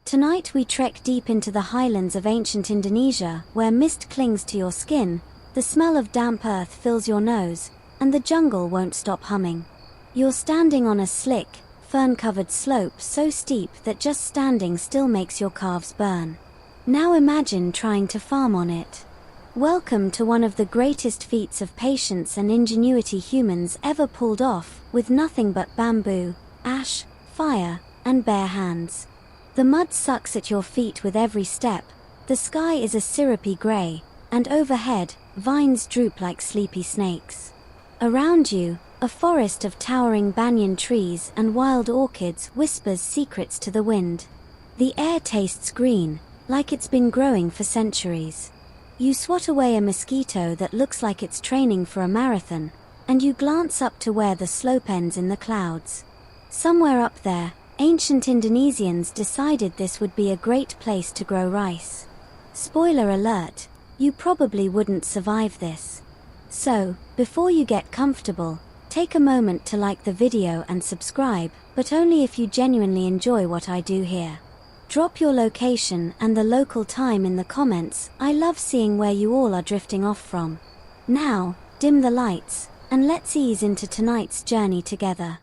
Tonight we trek deep into the highlands of ancient Indonesia, where mist clings to your skin, the smell of damp earth fills your nose, and the jungle won't stop humming. You're standing on a slick, fern-covered slope so steep that just standing still makes your calves burn. Now imagine trying to farm on it. Welcome to one of the greatest feats of patience and ingenuity humans ever pulled off, with nothing but bamboo, ash, fire, and bare hands. The mud sucks at your feet with every step, the sky is a syrupy grey, and overhead, vines droop like sleepy snakes. Around you, a forest of towering banyan trees and wild orchids whispers secrets to the wind. The air tastes green, like it's been growing for centuries. You swat away a mosquito that looks like it's training for a marathon, and you glance up to where the slope ends in the clouds. Somewhere up there, ancient Indonesians decided this would be a great place to grow rice. Spoiler alert, you probably wouldn't survive this. So, before you get comfortable, take a moment to like the video and subscribe, but only if you genuinely enjoy what I do here. Drop your location and the local time in the comments. I love seeing where you all are drifting off from. Now, dim the lights, and let's ease into tonight's journey together.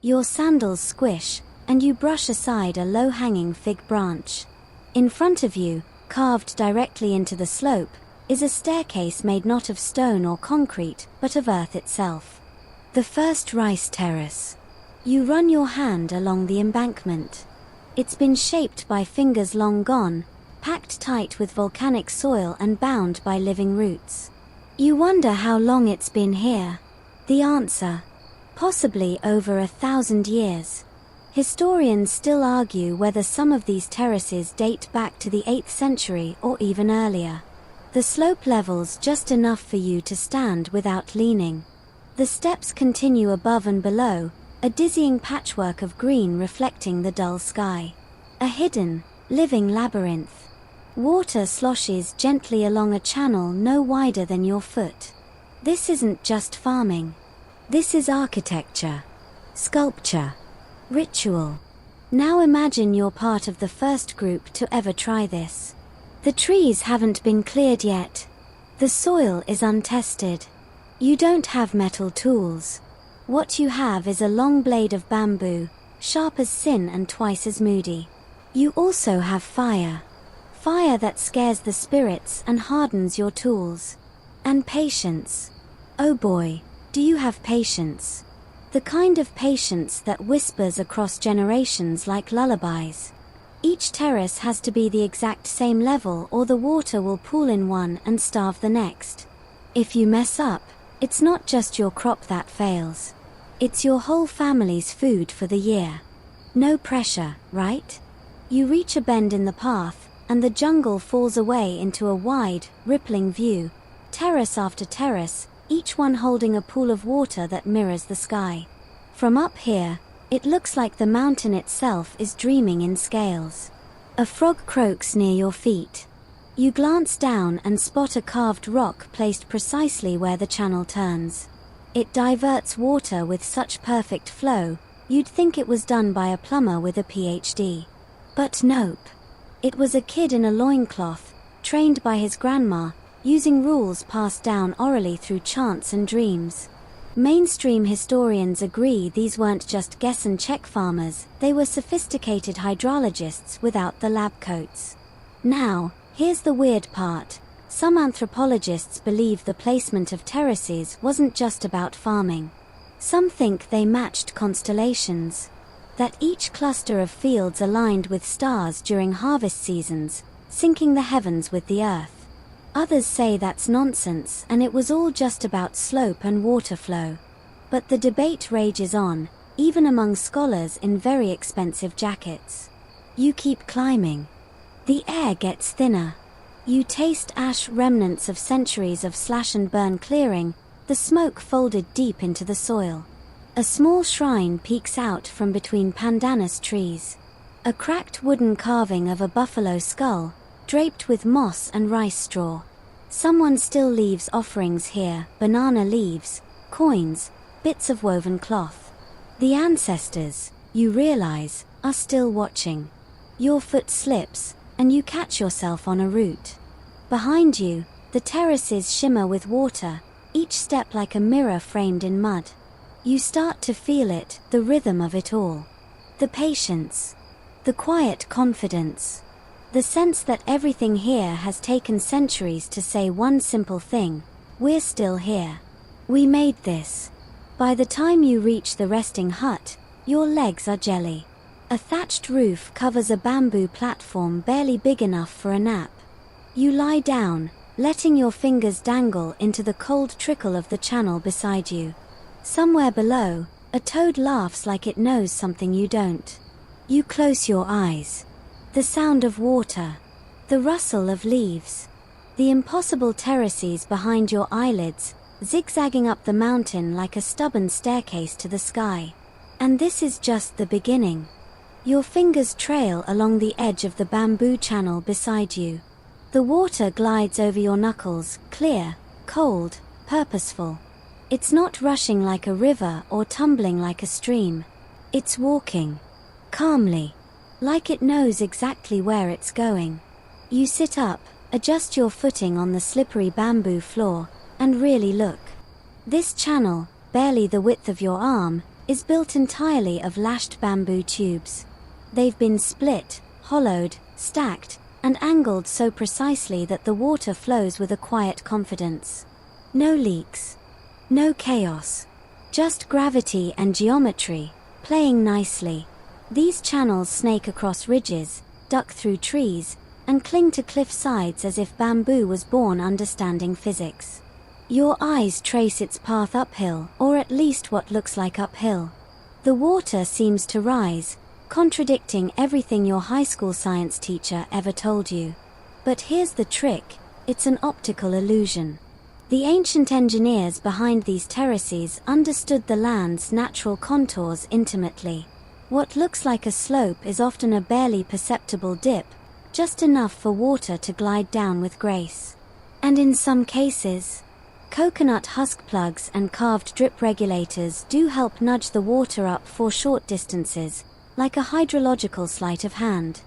Your sandals squish, and you brush aside a low-hanging fig branch. In front of you, carved directly into the slope, is a staircase made not of stone or concrete, but of earth itself. The first rice terrace. You run your hand along the embankment. It's been shaped by fingers long gone, packed tight with volcanic soil and bound by living roots. You wonder how long it's been here. The answer: possibly over 1,000 years. Historians still argue whether some of these terraces date back to the 8th century or even earlier. The slope levels just enough for you to stand without leaning. The steps continue above and below, a dizzying patchwork of green reflecting the dull sky. A hidden, living labyrinth. Water sloshes gently along a channel no wider than your foot. This isn't just farming. This is architecture, sculpture, ritual. Now imagine you're part of the first group to ever try this. The trees haven't been cleared yet. The soil is untested. You don't have metal tools. What you have is a long blade of bamboo, sharp as sin and twice as moody. You also have fire. Fire that scares the spirits and hardens your tools. And patience. Oh boy, do you have patience. The kind of patience that whispers across generations like lullabies. Each terrace has to be the exact same level or the water will pool in one and starve the next. If you mess up, it's not just your crop that fails. It's your whole family's food for the year. No pressure, right? You reach a bend in the path, and the jungle falls away into a wide, rippling view, terrace after terrace, each one holding a pool of water that mirrors the sky. From up here, it looks like the mountain itself is dreaming in scales. A frog croaks near your feet. You glance down and spot a carved rock placed precisely where the channel turns. It diverts water with such perfect flow, you'd think it was done by a plumber with a PhD. But nope. It was a kid in a loincloth, trained by his grandma, using rules passed down orally through chants and dreams. Mainstream historians agree these weren't just guess and check farmers, they were sophisticated hydrologists without the lab coats. Now, here's the weird part. Some anthropologists believe the placement of terraces wasn't just about farming. Some think they matched constellations. That each cluster of fields aligned with stars during harvest seasons, syncing the heavens with the earth. Others say that's nonsense and it was all just about slope and water flow. But the debate rages on, even among scholars in very expensive jackets. You keep climbing. The air gets thinner. You taste ash remnants of centuries of slash and burn clearing, the smoke folded deep into the soil. A small shrine peeks out from between pandanus trees. A cracked wooden carving of a buffalo skull, draped with moss and rice straw. Someone still leaves offerings here, banana leaves, coins, bits of woven cloth. The ancestors, you realize, are still watching. Your foot slips, and you catch yourself on a root. Behind you, the terraces shimmer with water, each step like a mirror framed in mud. You start to feel it, the rhythm of it all. The patience. The quiet confidence. The sense that everything here has taken centuries to say one simple thing: we're still here. We made this. By the time you reach the resting hut, your legs are jelly. A thatched roof covers a bamboo platform barely big enough for a nap. You lie down, letting your fingers dangle into the cold trickle of the channel beside you. Somewhere below, a toad laughs like it knows something you don't. You close your eyes. The sound of water. The rustle of leaves. The impossible terraces behind your eyelids, zigzagging up the mountain like a stubborn staircase to the sky. And this is just the beginning. Your fingers trail along the edge of the bamboo channel beside you. The water glides over your knuckles, clear, cold, purposeful. It's not rushing like a river or tumbling like a stream. It's walking. Calmly. Like it knows exactly where it's going. You sit up, adjust your footing on the slippery bamboo floor, and really look. This channel, barely the width of your arm, is built entirely of lashed bamboo tubes. They've been split, hollowed, stacked, and angled so precisely that the water flows with a quiet confidence. No leaks. No chaos. Just gravity and geometry, playing nicely. These channels snake across ridges, duck through trees, and cling to cliff sides as if bamboo was born understanding physics. Your eyes trace its path uphill, or at least what looks like uphill. The water seems to rise, contradicting everything your high school science teacher ever told you. But here's the trick: it's an optical illusion. The ancient engineers behind these terraces understood the land's natural contours intimately. What looks like a slope is often a barely perceptible dip, just enough for water to glide down with grace. And in some cases, coconut husk plugs and carved drip regulators do help nudge the water up for short distances, like a hydrological sleight of hand.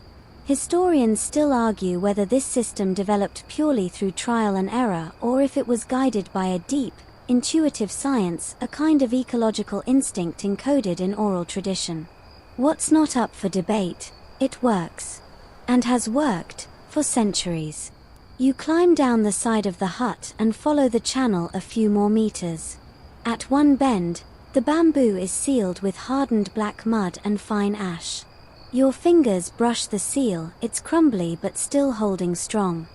Historians still argue whether this system developed purely through trial and error or if it was guided by a deep, intuitive science, a kind of ecological instinct encoded in oral tradition. What's not up for debate? It works. And has worked for centuries. You climb down the side of the hut and follow the channel a few more meters. At one bend, the bamboo is sealed with hardened black mud and fine ash. Your fingers brush the seal, it's crumbly but still holding strong.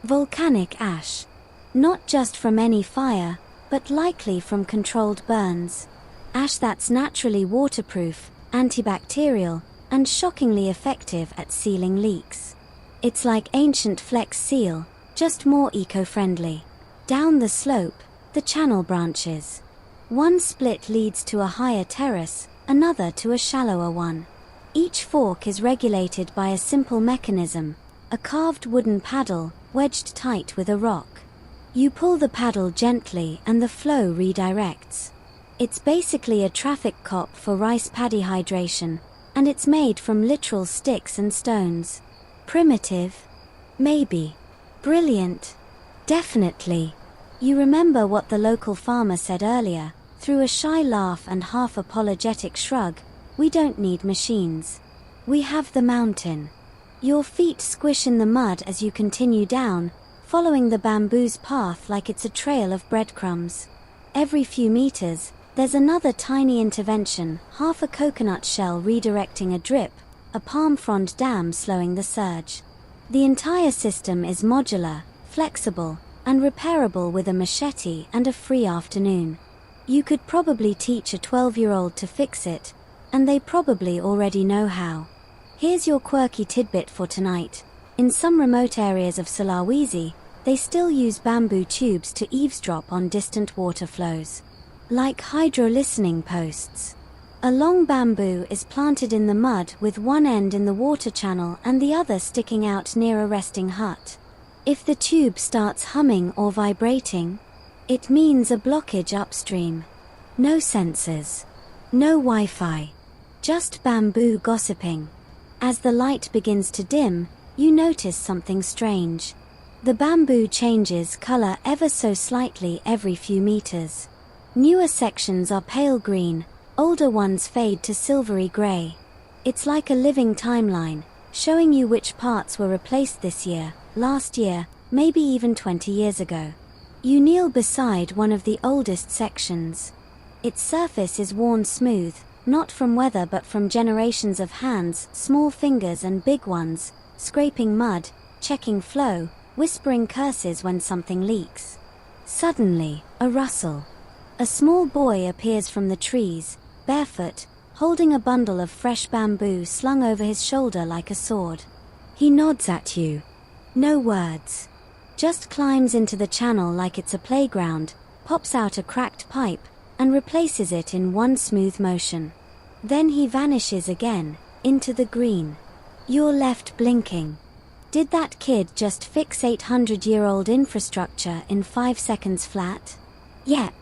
Volcanic ash. Not just from any fire, but likely from controlled burns. Ash that's naturally waterproof, antibacterial, and shockingly effective at sealing leaks. It's like ancient Flex seal, just more eco-friendly. Down the slope, the channel branches. One split leads to a higher terrace, another to a shallower one. Each fork is regulated by a simple mechanism, a carved wooden paddle, wedged tight with a rock. You pull the paddle gently and the flow redirects. It's basically a traffic cop for rice paddy hydration, and it's made from literal sticks and stones. Primitive? Maybe. Brilliant? Definitely. You remember what the local farmer said earlier, through a shy laugh and half-apologetic shrug: we don't need machines. We have the mountain. Your feet squish in the mud as you continue down, following the bamboo's path like it's a trail of breadcrumbs. Every few meters, there's another tiny intervention, half a coconut shell redirecting a drip, a palm frond dam slowing the surge. The entire system is modular, flexible, and repairable with a machete and a free afternoon. You could probably teach a 12-year-old to fix it, and they probably already know how. Here's your quirky tidbit for tonight. In some remote areas of Sulawesi, they still use bamboo tubes to eavesdrop on distant water flows. Like hydro-listening posts. A long bamboo is planted in the mud with one end in the water channel and the other sticking out near a resting hut. If the tube starts humming or vibrating, it means a blockage upstream. No sensors. No Wi-Fi. Just bamboo gossiping. As the light begins to dim, you notice something strange. The bamboo changes color ever so slightly every few meters. Newer sections are pale green, older ones fade to silvery gray. It's like a living timeline, showing you which parts were replaced this year, last year, maybe even 20 years ago. You kneel beside one of the oldest sections. Its surface is worn smooth, not from weather but from generations of hands, small fingers and big ones, scraping mud, checking flow, whispering curses when something leaks. Suddenly, a rustle. A small boy appears from the trees, barefoot, holding a bundle of fresh bamboo slung over his shoulder like a sword. He nods at you. No words. Just climbs into the channel like it's a playground, pops out a cracked pipe, and replaces it in one smooth motion. Then he vanishes again, into the green. You're left blinking. Did that kid just fix 800-year-old infrastructure in 5 seconds flat? Yep.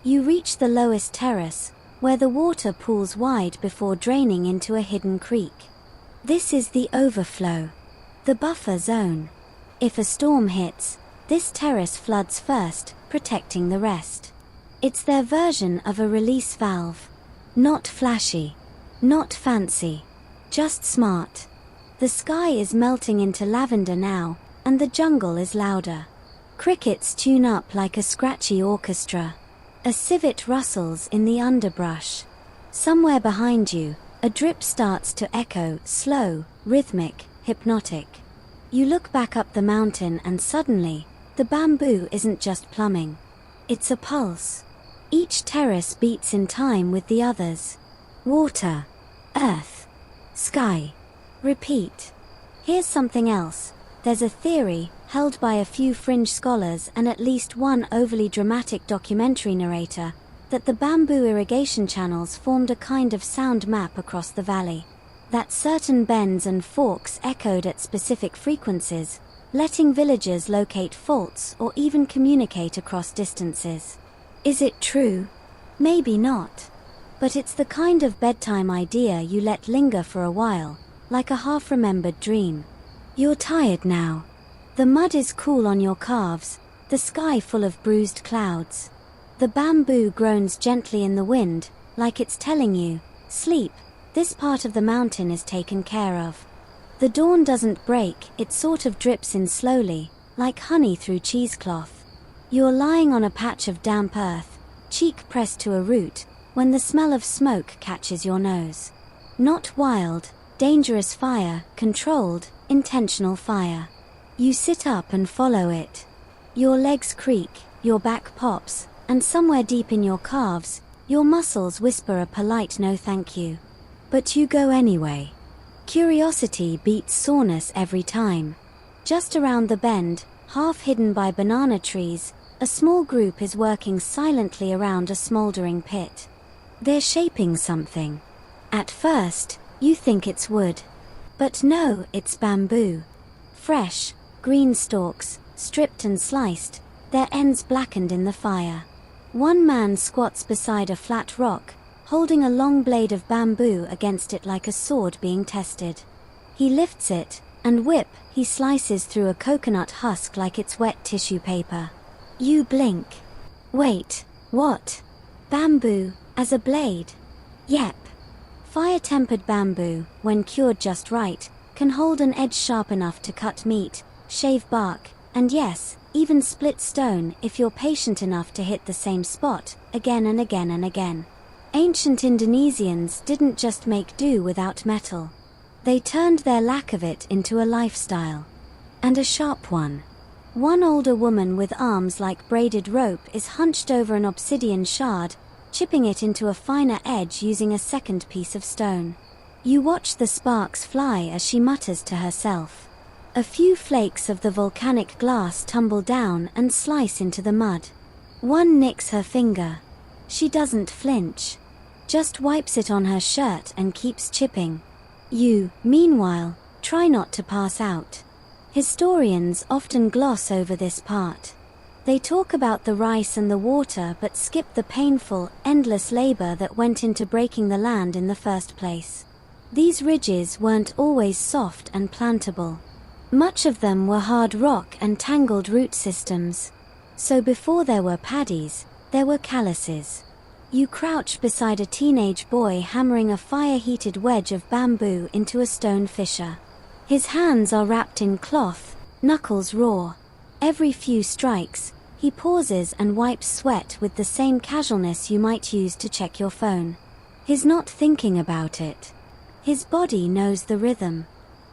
You reach the lowest terrace, where the water pools wide before draining into a hidden creek. This is the overflow. The buffer zone. If a storm hits, this terrace floods first, protecting the rest. It's their version of a release valve. Not flashy. Not fancy. Just smart. The sky is melting into lavender now, and the jungle is louder. Crickets tune up like a scratchy orchestra. A civet rustles in the underbrush. Somewhere behind you, a drip starts to echo, slow, rhythmic, hypnotic. You look back up the mountain and suddenly, the bamboo isn't just plumbing. It's a pulse. Each terrace beats in time with the others. Water. Earth. Sky. Repeat. Here's something else. There's a theory, held by a few fringe scholars and at least one overly dramatic documentary narrator, that the bamboo irrigation channels formed a kind of sound map across the valley. That certain bends and forks echoed at specific frequencies, letting villagers locate faults or even communicate across distances. Is it true? Maybe not. But it's the kind of bedtime idea you let linger for a while, like a half-remembered dream. You're tired now. The mud is cool on your calves, the sky full of bruised clouds. The bamboo groans gently in the wind, like it's telling you, sleep, this part of the mountain is taken care of. The dawn doesn't break, it sort of drips in slowly, like honey through cheesecloth. You're lying on a patch of damp earth, cheek pressed to a root, when the smell of smoke catches your nose. Not wild, dangerous fire, controlled, intentional fire. You sit up and follow it. Your legs creak, your back pops, and somewhere deep in your calves, your muscles whisper a polite no thank you. But you go anyway. Curiosity beats soreness every time. Just around the bend, half hidden by banana trees, a small group is working silently around a smoldering pit. They're shaping something. At first, you think it's wood. But no, it's bamboo. Fresh, green stalks, stripped and sliced, their ends blackened in the fire. One man squats beside a flat rock, holding a long blade of bamboo against it like a sword being tested. He lifts it, and whip, he slices through a coconut husk like it's wet tissue paper. You blink. Wait, what? Bamboo, as a blade? Yep. Fire-tempered bamboo, when cured just right, can hold an edge sharp enough to cut meat, shave bark, and yes, even split stone if you're patient enough to hit the same spot, again and again and again. Ancient Indonesians didn't just make do without metal. They turned their lack of it into a lifestyle. And a sharp one. One older woman with arms like braided rope is hunched over an obsidian shard, chipping it into a finer edge using a second piece of stone. You watch the sparks fly as she mutters to herself. A few flakes of the volcanic glass tumble down and slice into the mud. One nicks her finger. She doesn't flinch. Just wipes it on her shirt and keeps chipping. You, meanwhile, try not to pass out. Historians often gloss over this part. They talk about the rice and the water but skip the painful, endless labor that went into breaking the land in the first place. These ridges weren't always soft and plantable. Much of them were hard rock and tangled root systems. So before there were paddies, there were calluses. You crouch beside a teenage boy hammering a fire-heated wedge of bamboo into a stone fissure. His hands are wrapped in cloth, knuckles raw. Every few strikes, he pauses and wipes sweat with the same casualness you might use to check your phone. He's not thinking about it. His body knows the rhythm.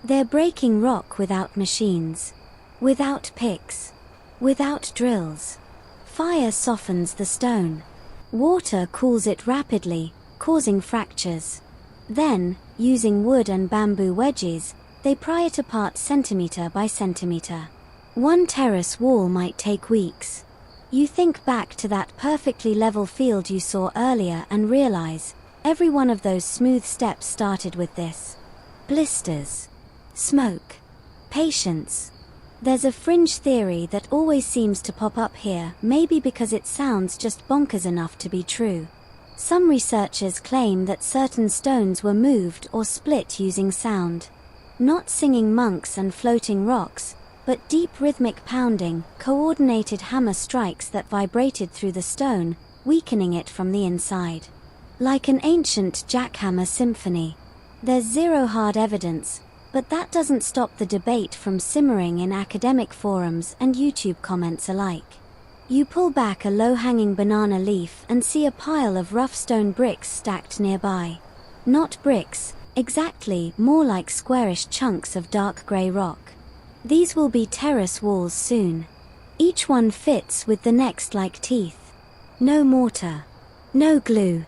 They're breaking rock without machines, without picks, without drills. Fire softens the stone. Water cools it rapidly, causing fractures. Then, using wood and bamboo wedges, they pry it apart centimeter by centimeter. One terrace wall might take weeks. You think back to that perfectly level field you saw earlier and realize, every one of those smooth steps started with this. Blisters. Smoke. Patience. There's a fringe theory that always seems to pop up here, maybe because it sounds just bonkers enough to be true. Some researchers claim that certain stones were moved or split using sound. Not singing monks and floating rocks, but deep rhythmic pounding, coordinated hammer strikes that vibrated through the stone, weakening it from the inside. Like an ancient jackhammer symphony. There's zero hard evidence, but that doesn't stop the debate from simmering in academic forums and YouTube comments alike. You pull back a low-hanging banana leaf and see a pile of rough stone bricks stacked nearby. Not bricks, exactly, more like squarish chunks of dark grey rock. These will be terrace walls soon. Each one fits with the next like teeth. No mortar. No glue.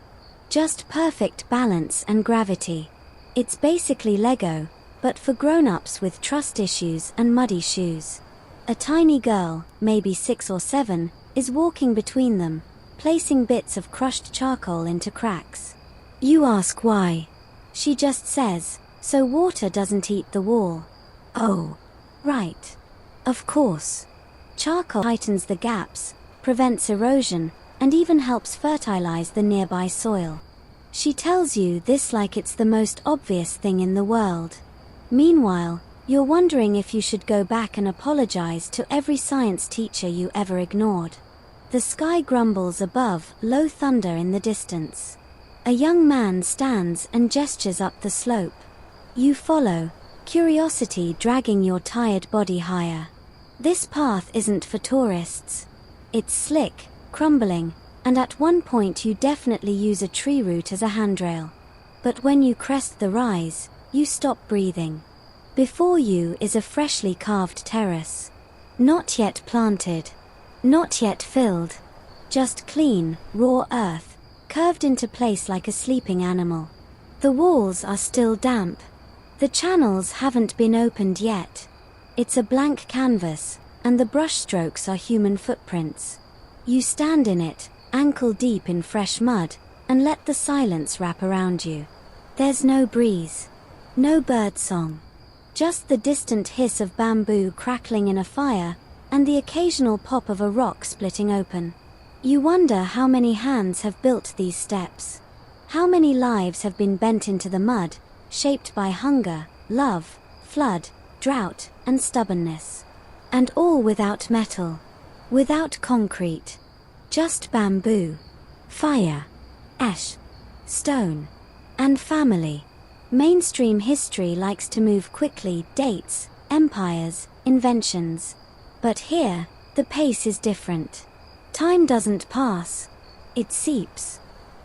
Just perfect balance and gravity. It's basically Lego, but for grown-ups with trust issues and muddy shoes. A tiny girl, maybe 6 or 7, is walking between them, placing bits of crushed charcoal into cracks. You ask why. She just says, so water doesn't eat the wall. Oh. Right. Of course. Charcoal tightens the gaps, prevents erosion, and even helps fertilize the nearby soil. She tells you this like it's the most obvious thing in the world. Meanwhile, you're wondering if you should go back and apologize to every science teacher you ever ignored. The sky grumbles above, low thunder in the distance. A young man stands and gestures up the slope. You follow, curiosity dragging your tired body higher. This path isn't for tourists. It's slick, crumbling, and at one point you definitely use a tree root as a handrail. But when you crest the rise, you stop breathing. Before you is a freshly carved terrace. Not yet planted. Not yet filled. Just clean, raw earth, curved into place like a sleeping animal. The walls are still damp. The channels haven't been opened yet. It's a blank canvas, and the brushstrokes are human footprints. You stand in it, ankle deep in fresh mud, and let the silence wrap around you. There's no breeze. No bird song. Just the distant hiss of bamboo crackling in a fire, and the occasional pop of a rock splitting open. You wonder how many hands have built these steps. How many lives have been bent into the mud, shaped by hunger, love, flood, drought, and stubbornness. And all without metal. Without concrete. Just bamboo. Fire. Ash. Stone. And family. Mainstream history likes to move quickly, dates, empires, inventions. But here, the pace is different. Time doesn't pass. It seeps.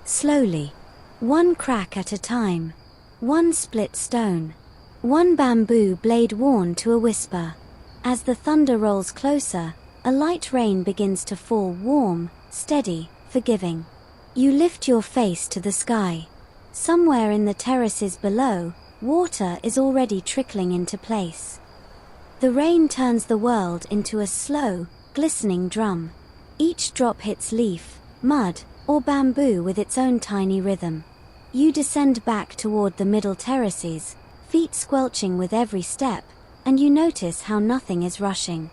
Slowly. One crack at a time. One split stone. One bamboo blade worn to a whisper. As the thunder rolls closer, a light rain begins to fall, warm, steady, forgiving. You lift your face to the sky. Somewhere in the terraces below, water is already trickling into place. The rain turns the world into a slow, glistening drum. Each drop hits leaf, mud, or bamboo with its own tiny rhythm. You descend back toward the middle terraces, feet squelching with every step, and you notice how nothing is rushing.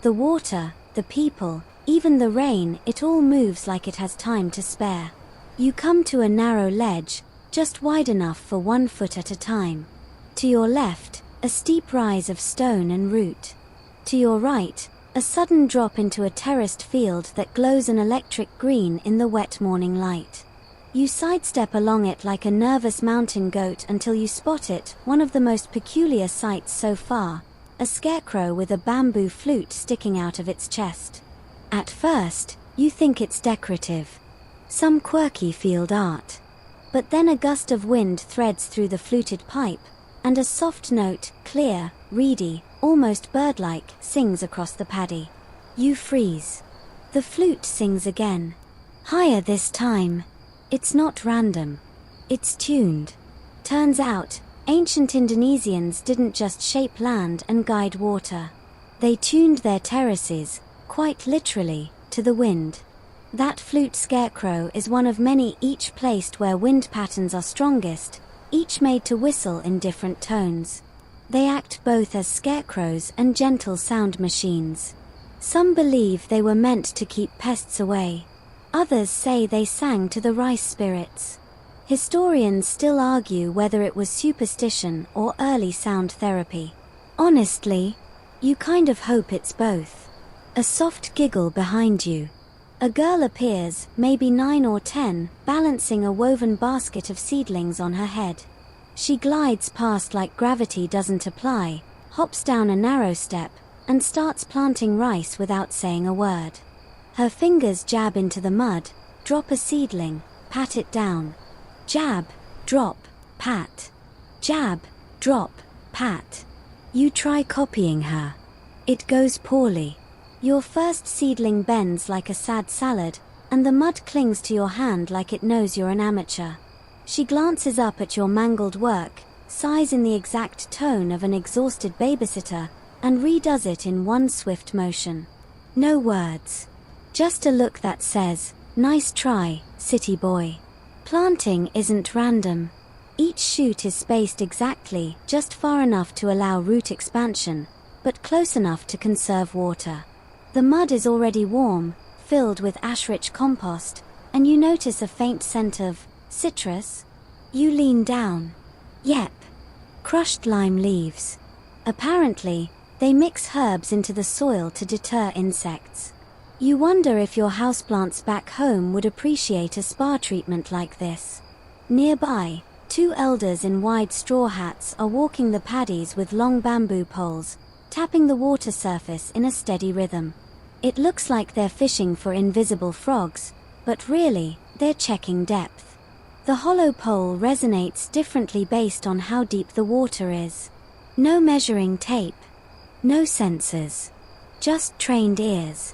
The water, the people, even the rain, it all moves like it has time to spare. You come to a narrow ledge, just wide enough for 1 foot at a time. To your left, a steep rise of stone and root. To your right, a sudden drop into a terraced field that glows an electric green in the wet morning light. You sidestep along it like a nervous mountain goat until you spot it, one of the most peculiar sights so far, a scarecrow with a bamboo flute sticking out of its chest. At first, you think it's decorative, some quirky field art. But then a gust of wind threads through the fluted pipe, and a soft note, clear, reedy, almost bird-like, sings across the paddy. You freeze. The flute sings again. Higher this time. It's not random. It's tuned. Turns out, ancient Indonesians didn't just shape land and guide water. They tuned their terraces, quite literally, to the wind. That flute scarecrow is one of many, each placed where wind patterns are strongest, each made to whistle in different tones. They act both as scarecrows and gentle sound machines. Some believe they were meant to keep pests away. Others say they sang to the rice spirits. Historians still argue whether it was superstition or early sound therapy. Honestly, you kind of hope it's both. A soft giggle behind you. A girl appears, maybe 9 or 10, balancing a woven basket of seedlings on her head. She glides past like gravity doesn't apply, hops down a narrow step, and starts planting rice without saying a word. Her fingers jab into the mud, drop a seedling, pat it down. Jab, drop, pat. Jab, drop, pat. You try copying her. It goes poorly. Your first seedling bends like a sad salad, and the mud clings to your hand like it knows you're an amateur. She glances up at your mangled work, sighs in the exact tone of an exhausted babysitter, and redoes it in one swift motion. No words. Just a look that says, "Nice try, city boy." Planting isn't random. Each shoot is spaced exactly, just far enough to allow root expansion, but close enough to conserve water. The mud is already warm, filled with ash-rich compost, and you notice a faint scent of citrus. You lean down. Yep. Crushed lime leaves. Apparently, they mix herbs into the soil to deter insects. You wonder if your houseplants back home would appreciate a spa treatment like this. Nearby, 2 elders in wide straw hats are walking the paddies with long bamboo poles, tapping the water surface in a steady rhythm. It looks like they're fishing for invisible frogs, but really, they're checking depth. The hollow pole resonates differently based on how deep the water is. No measuring tape. No sensors. Just trained ears.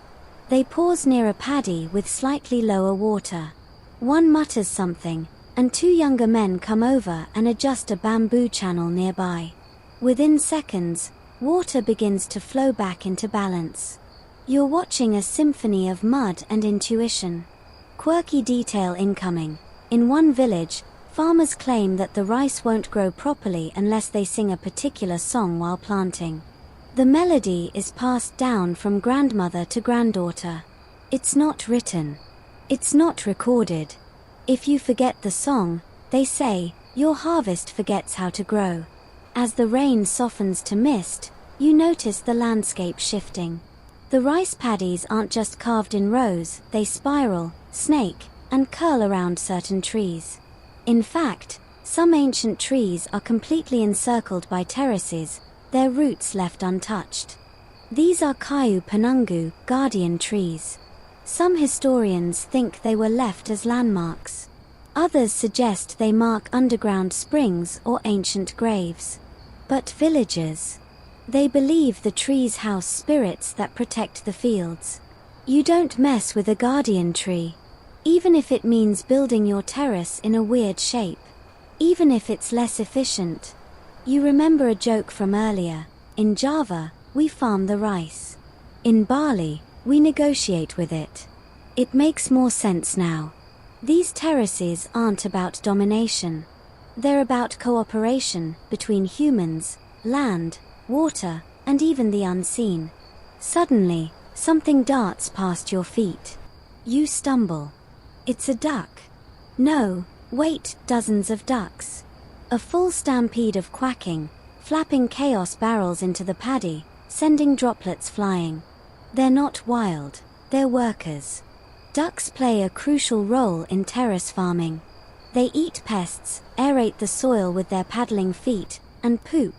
They pause near a paddy with slightly lower water. One mutters something, and 2 younger men come over and adjust a bamboo channel nearby. Within seconds, water begins to flow back into balance. You're watching a symphony of mud and intuition. Quirky detail incoming. In one village, farmers claim that the rice won't grow properly unless they sing a particular song while planting. The melody is passed down from grandmother to granddaughter. It's not written. It's not recorded. If you forget the song, they say, your harvest forgets how to grow. As the rain softens to mist, you notice the landscape shifting. The rice paddies aren't just carved in rows, they spiral, snake, and curl around certain trees. In fact, some ancient trees are completely encircled by terraces, their roots left untouched. These are kayu penunggu, guardian trees. Some historians think they were left as landmarks. Others suggest they mark underground springs or ancient graves. But villagers, they believe the trees house spirits that protect the fields. You don't mess with a guardian tree, even if it means building your terrace in a weird shape, even if it's less efficient. You remember a joke from earlier. In Java, we farm the rice. In Bali, we negotiate with it. It makes more sense now. These terraces aren't about domination. They're about cooperation between humans, land, water, and even the unseen. Suddenly, something darts past your feet. You stumble. It's a duck. No, Wait, dozens of ducks. A full stampede of quacking, flapping chaos barrels into the paddy, sending droplets flying. They're not wild, they're workers. Ducks play a crucial role in terrace farming. They eat pests, aerate the soil with their paddling feet, and poop,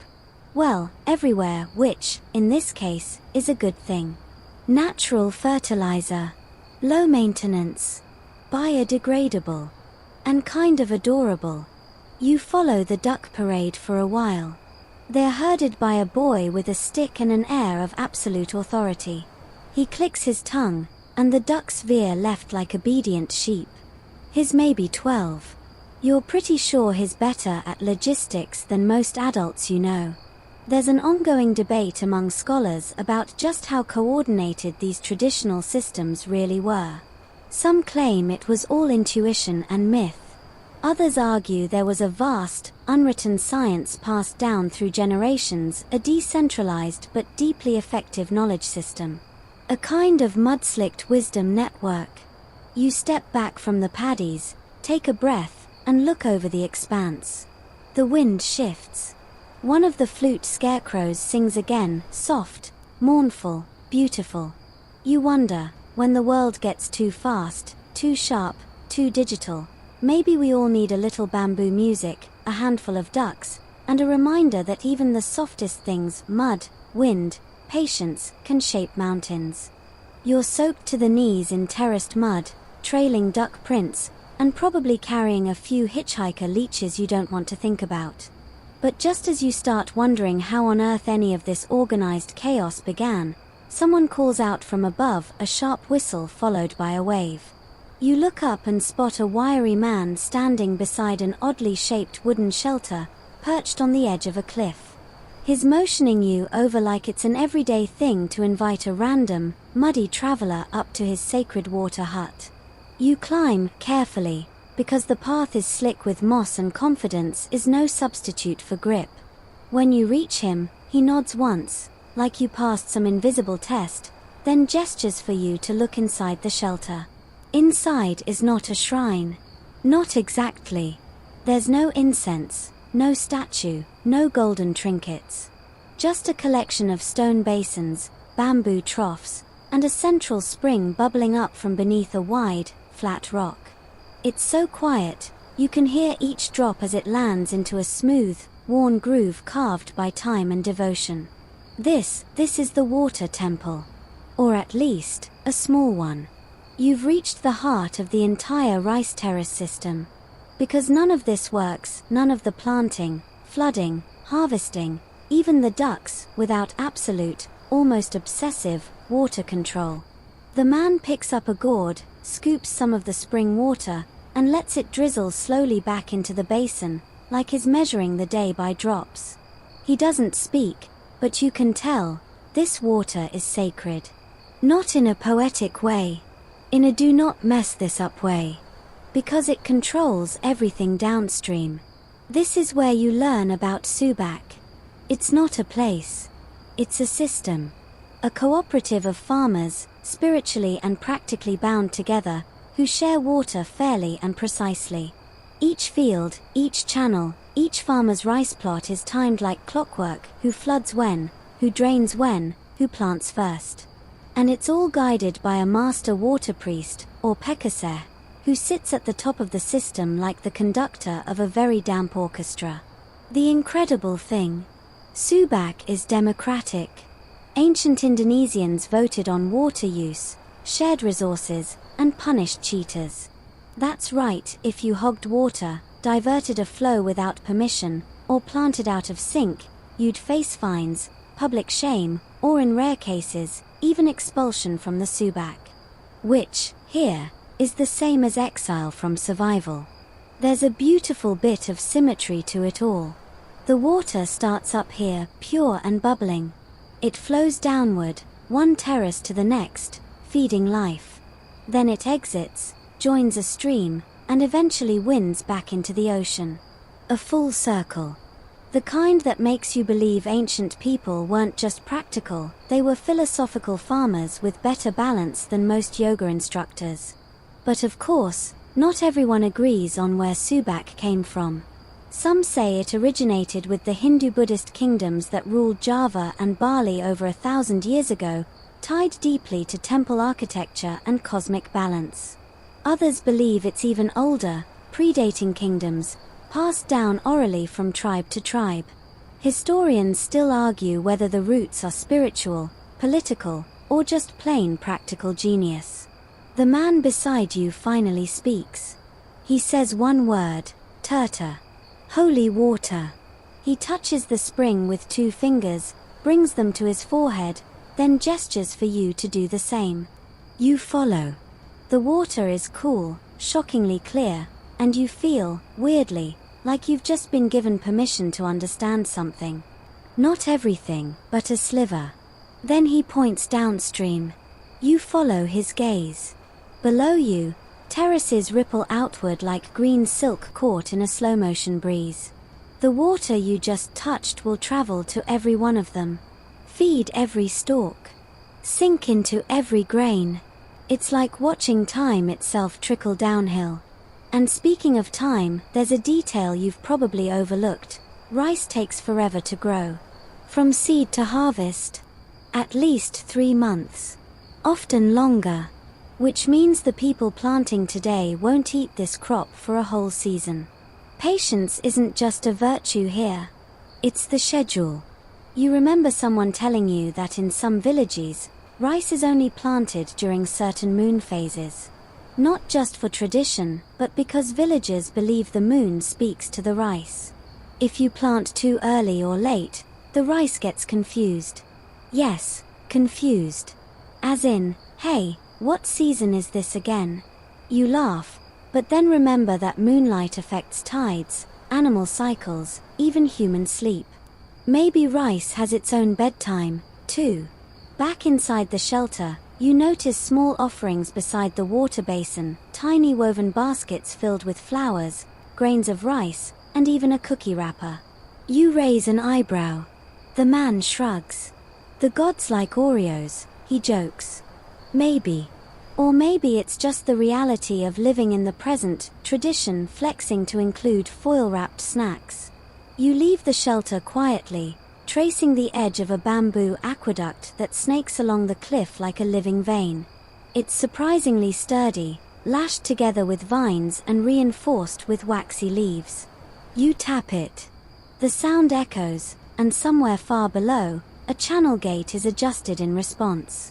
well, everywhere, which, in this case, is a good thing. Natural fertilizer. Low maintenance. Biodegradable. And kind of adorable. You follow the duck parade for a while. They're herded by a boy with a stick and an air of absolute authority. He clicks his tongue, and the ducks veer left like obedient sheep. He's maybe 12. You're pretty sure he's better at logistics than most adults you know. There's an ongoing debate among scholars about just how coordinated these traditional systems really were. Some claim it was all intuition and myth. Others argue there was a vast, unwritten science passed down through generations, a decentralized but deeply effective knowledge system. A kind of mud-slicked wisdom network. You step back from the paddies, take a breath, and look over the expanse. The wind shifts. One of the flute scarecrows sings again, soft, mournful, beautiful. You wonder, when the world gets too fast, too sharp, too digital, maybe we all need a little bamboo music, a handful of ducks, and a reminder that even the softest things, mud, wind, patience, can shape mountains. You're soaked to the knees in terraced mud, trailing duck prints, and probably carrying a few hitchhiker leeches you don't want to think about. But just as you start wondering how on earth any of this organized chaos began, someone calls out from above, a sharp whistle followed by a wave. You look up and spot a wiry man standing beside an oddly shaped wooden shelter, perched on the edge of a cliff. He's motioning you over like it's an everyday thing to invite a random, muddy traveler up to his sacred water hut. You climb, carefully, because the path is slick with moss and confidence is no substitute for grip. When you reach him, he nods once, like you passed some invisible test, then gestures for you to look inside the shelter. Inside is not a shrine. Not exactly. There's no incense, no statue, no golden trinkets. Just a collection of stone basins, bamboo troughs, and a central spring bubbling up from beneath a wide, flat rock. It's so quiet, you can hear each drop as it lands into a smooth, worn groove carved by time and devotion. This is the water temple. Or at least, a small one. You've reached the heart of the entire rice terrace system. Because none of this works, none of the planting, flooding, harvesting, even the ducks, without absolute, almost obsessive, water control. The man picks up a gourd, scoops some of the spring water, and lets it drizzle slowly back into the basin, like he's measuring the day by drops. He doesn't speak, but you can tell, this water is sacred. Not in a poetic way. In a do not mess this up way. Because it controls everything downstream. This is where you learn about Subak. It's not a place. It's a system. A cooperative of farmers, spiritually and practically bound together, who share water fairly and precisely. Each field, each channel, each farmer's rice plot is timed like clockwork, who floods when, who drains when, who plants first. And it's all guided by a master water priest, or pekaseh, who sits at the top of the system like the conductor of a very damp orchestra. The incredible thing. Subak is democratic. Ancient Indonesians voted on water use, shared resources, and punished cheaters. That's right, if you hogged water, diverted a flow without permission, or planted out of sync, you'd face fines, public shame, or in rare cases, even expulsion from the Subak. Which, here, is the same as exile from survival. There's a beautiful bit of symmetry to it all. The water starts up here, pure and bubbling. It flows downward, one terrace to the next, feeding life. Then it exits, joins a stream, and eventually winds back into the ocean. A full circle. The kind that makes you believe ancient people weren't just practical, they were philosophical farmers with better balance than most yoga instructors. But of course, Not everyone agrees on where subak came from. Some say it originated with the Hindu-Buddhist kingdoms that ruled Java and Bali over 1,000 years ago, tied deeply to temple architecture and cosmic balance. Others believe it's even older, predating kingdoms, passed down orally from tribe to tribe. Historians still argue whether the roots are spiritual, political, or just plain practical genius. The man beside you finally speaks. He says one word, Terta. Holy water. He touches the spring with 2 fingers, brings them to his forehead, then gestures for you to do the same. You follow. The water is cool, shockingly clear, and you feel, weirdly, like you've just been given permission to understand something. Not everything, but a sliver. Then he points downstream. You follow his gaze. Below you, terraces ripple outward like green silk caught in a slow-motion breeze. The water you just touched will travel to every one of them, feed every stalk, sink into every grain. It's like watching time itself trickle downhill. And speaking of time, there's a detail you've probably overlooked. Rice takes forever to grow. From seed to harvest, at least 3 months, often longer. Which means the people planting today won't eat this crop for a whole season. Patience isn't just a virtue here. It's the schedule. You remember someone telling you that in some villages, rice is only planted during certain moon phases. Not just for tradition, but because villagers believe the moon speaks to the rice. If you plant too early or late, the rice gets confused. Yes, confused. As in, hey, what season is this again? You laugh, but then remember that moonlight affects tides, animal cycles, even human sleep. Maybe rice has its own bedtime, too. Back inside the shelter, you notice small offerings beside the water basin, tiny woven baskets filled with flowers, grains of rice, and even a cookie wrapper. You raise an eyebrow. The man shrugs. The gods like Oreos, he jokes. Maybe. Or maybe it's just the reality of living in the present, tradition flexing to include foil-wrapped snacks. You leave the shelter quietly, tracing the edge of a bamboo aqueduct that snakes along the cliff like a living vein. It's surprisingly sturdy, lashed together with vines and reinforced with waxy leaves. You tap it. The sound echoes, and somewhere far below, a channel gate is adjusted in response.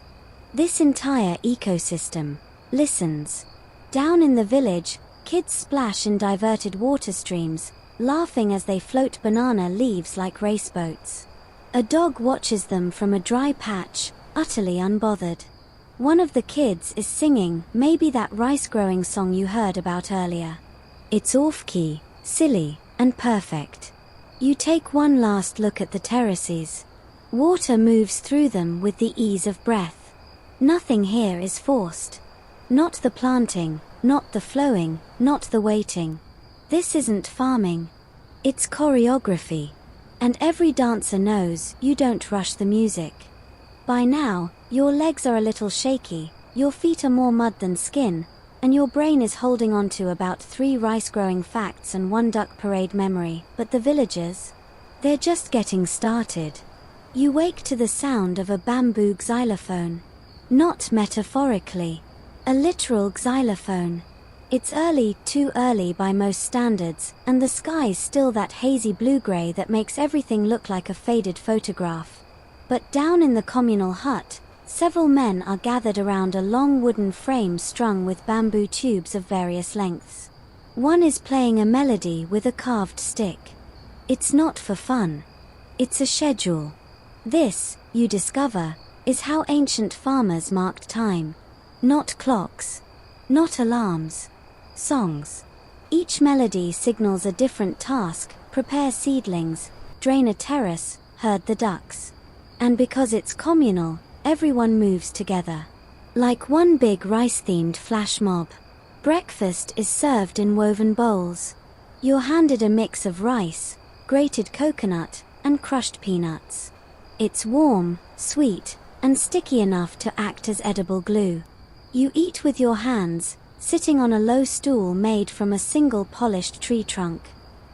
This entire ecosystem listens. Down in the village, kids splash in diverted water streams, laughing as they float banana leaves like raceboats. A dog watches them from a dry patch, utterly unbothered. One of the kids is singing maybe that rice-growing song you heard about earlier. It's off-key, silly, and perfect. You take one last look at the terraces. Water moves through them with the ease of breath. Nothing here is forced. Not the planting, not the flowing, not the waiting. This isn't farming. It's choreography. And every dancer knows you don't rush the music. By now, your legs are a little shaky, your feet are more mud than skin, and your brain is holding on to about 3 rice-growing facts and 1 duck parade memory. But the villagers? They're just getting started. You wake to the sound of a bamboo xylophone. Not metaphorically. A literal xylophone. It's early, too early by most standards, and the sky's still that hazy blue-grey that makes everything look like a faded photograph. But down in the communal hut, several men are gathered around a long wooden frame strung with bamboo tubes of various lengths. One is playing a melody with a carved stick. It's not for fun. It's a schedule. This, you discover, is how ancient farmers marked time. Not clocks. Not alarms. Songs. Each melody signals a different task: prepare seedlings, drain a terrace, herd the ducks. And because it's communal, everyone moves together. Like one big rice-themed flash mob. Breakfast is served in woven bowls. You're handed a mix of rice, grated coconut, and crushed peanuts. It's warm, sweet, and sticky enough to act as edible glue. You eat with your hands, sitting on a low stool made from a single polished tree trunk.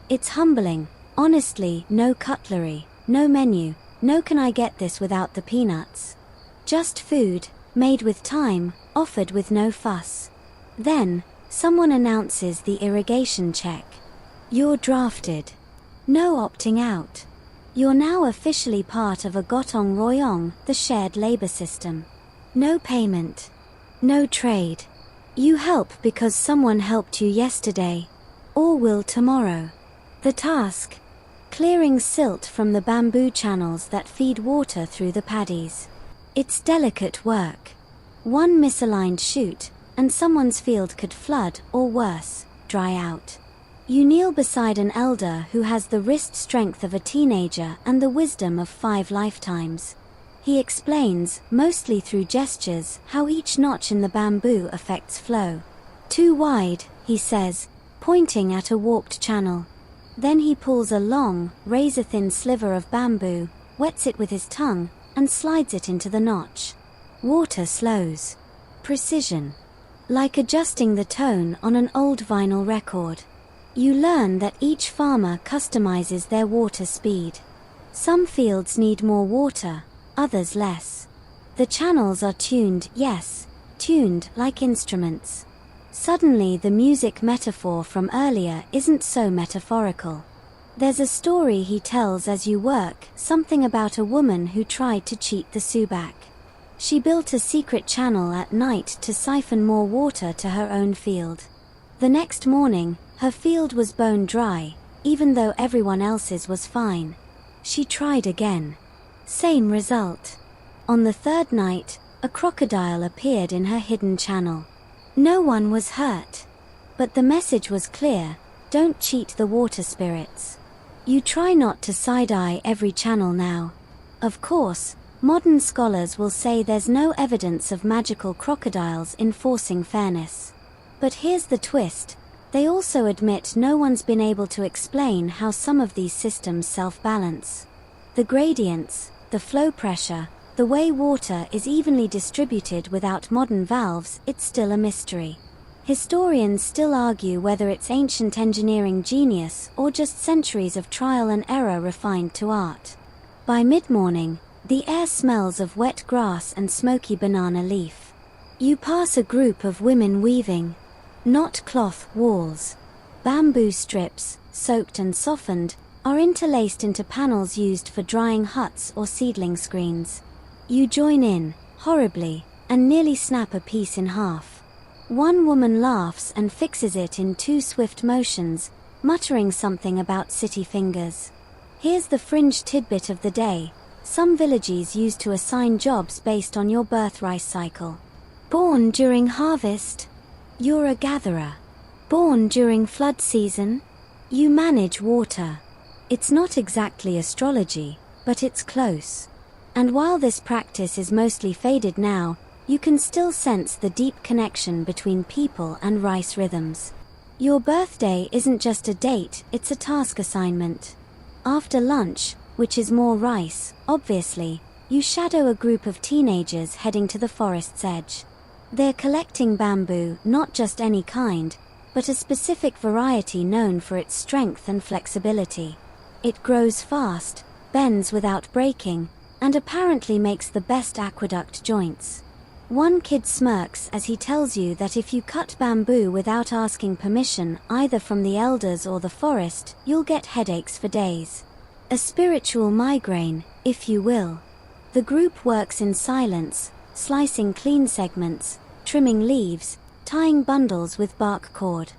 It's humbling. Honestly, no cutlery, no menu, no can I get this without the peanuts. Just food, made with time, offered with no fuss. Then, someone announces the irrigation check. You're drafted. No opting out. You're now officially part of a gotong royong, the shared labor system. No payment. No trade. You help because someone helped you yesterday. Or will tomorrow. The task? Clearing silt from the bamboo channels that feed water through the paddies. It's delicate work. One misaligned shoot, and someone's field could flood, or worse, dry out. You kneel beside an elder who has the wrist strength of a teenager and the wisdom of 5 lifetimes. He explains, mostly through gestures, how each notch in the bamboo affects flow. Too wide, he says, pointing at a warped channel. Then he pulls a long, razor-thin sliver of bamboo, wets it with his tongue, and slides it into the notch. Water slows. Precision. Like adjusting the tone on an old vinyl record. You learn that each farmer customizes their water speed. Some fields need more water, others less. The channels are tuned, yes, tuned like instruments. Suddenly the music metaphor from earlier isn't so metaphorical. There's a story he tells as you work, something about a woman who tried to cheat the subak. She built a secret channel at night to siphon more water to her own field. The next morning, her field was bone dry, even though everyone else's was fine. She tried again. Same result. On the third night, a crocodile appeared in her hidden channel. No one was hurt. But the message was clear: don't cheat the water spirits. You try not to side-eye every channel now. Of course, modern scholars will say there's no evidence of magical crocodiles enforcing fairness. But here's the twist: they also admit no one's been able to explain how some of these systems self-balance. The gradients, the flow pressure, the way water is evenly distributed without modern valves, it's still a mystery. Historians still argue whether it's ancient engineering genius or just centuries of trial and error refined to art. By mid-morning, the air smells of wet grass and smoky banana leaf. You pass a group of women weaving. Not cloth walls. Bamboo strips, soaked and softened, are interlaced into panels used for drying huts or seedling screens. You join in, horribly, and nearly snap a piece in half. One woman laughs and fixes it in 2 swift motions, muttering something about city fingers. Here's the fringe tidbit of the day: some villages used to assign jobs based on your birth rice cycle. Born during harvest? You're a gatherer. Born during flood season? You manage water. It's not exactly astrology, but it's close. And while this practice is mostly faded now, you can still sense the deep connection between people and rice rhythms. Your birthday isn't just a date, it's a task assignment. After lunch, which is more rice, obviously, you shadow a group of teenagers heading to the forest's edge. They're collecting bamboo, not just any kind, but a specific variety known for its strength and flexibility. It grows fast, bends without breaking, and apparently makes the best aqueduct joints. One kid smirks as he tells you that if you cut bamboo without asking permission, either from the elders or the forest, you'll get headaches for days. A spiritual migraine, if you will. The group works in silence, slicing clean segments, trimming leaves, tying bundles with bark cord.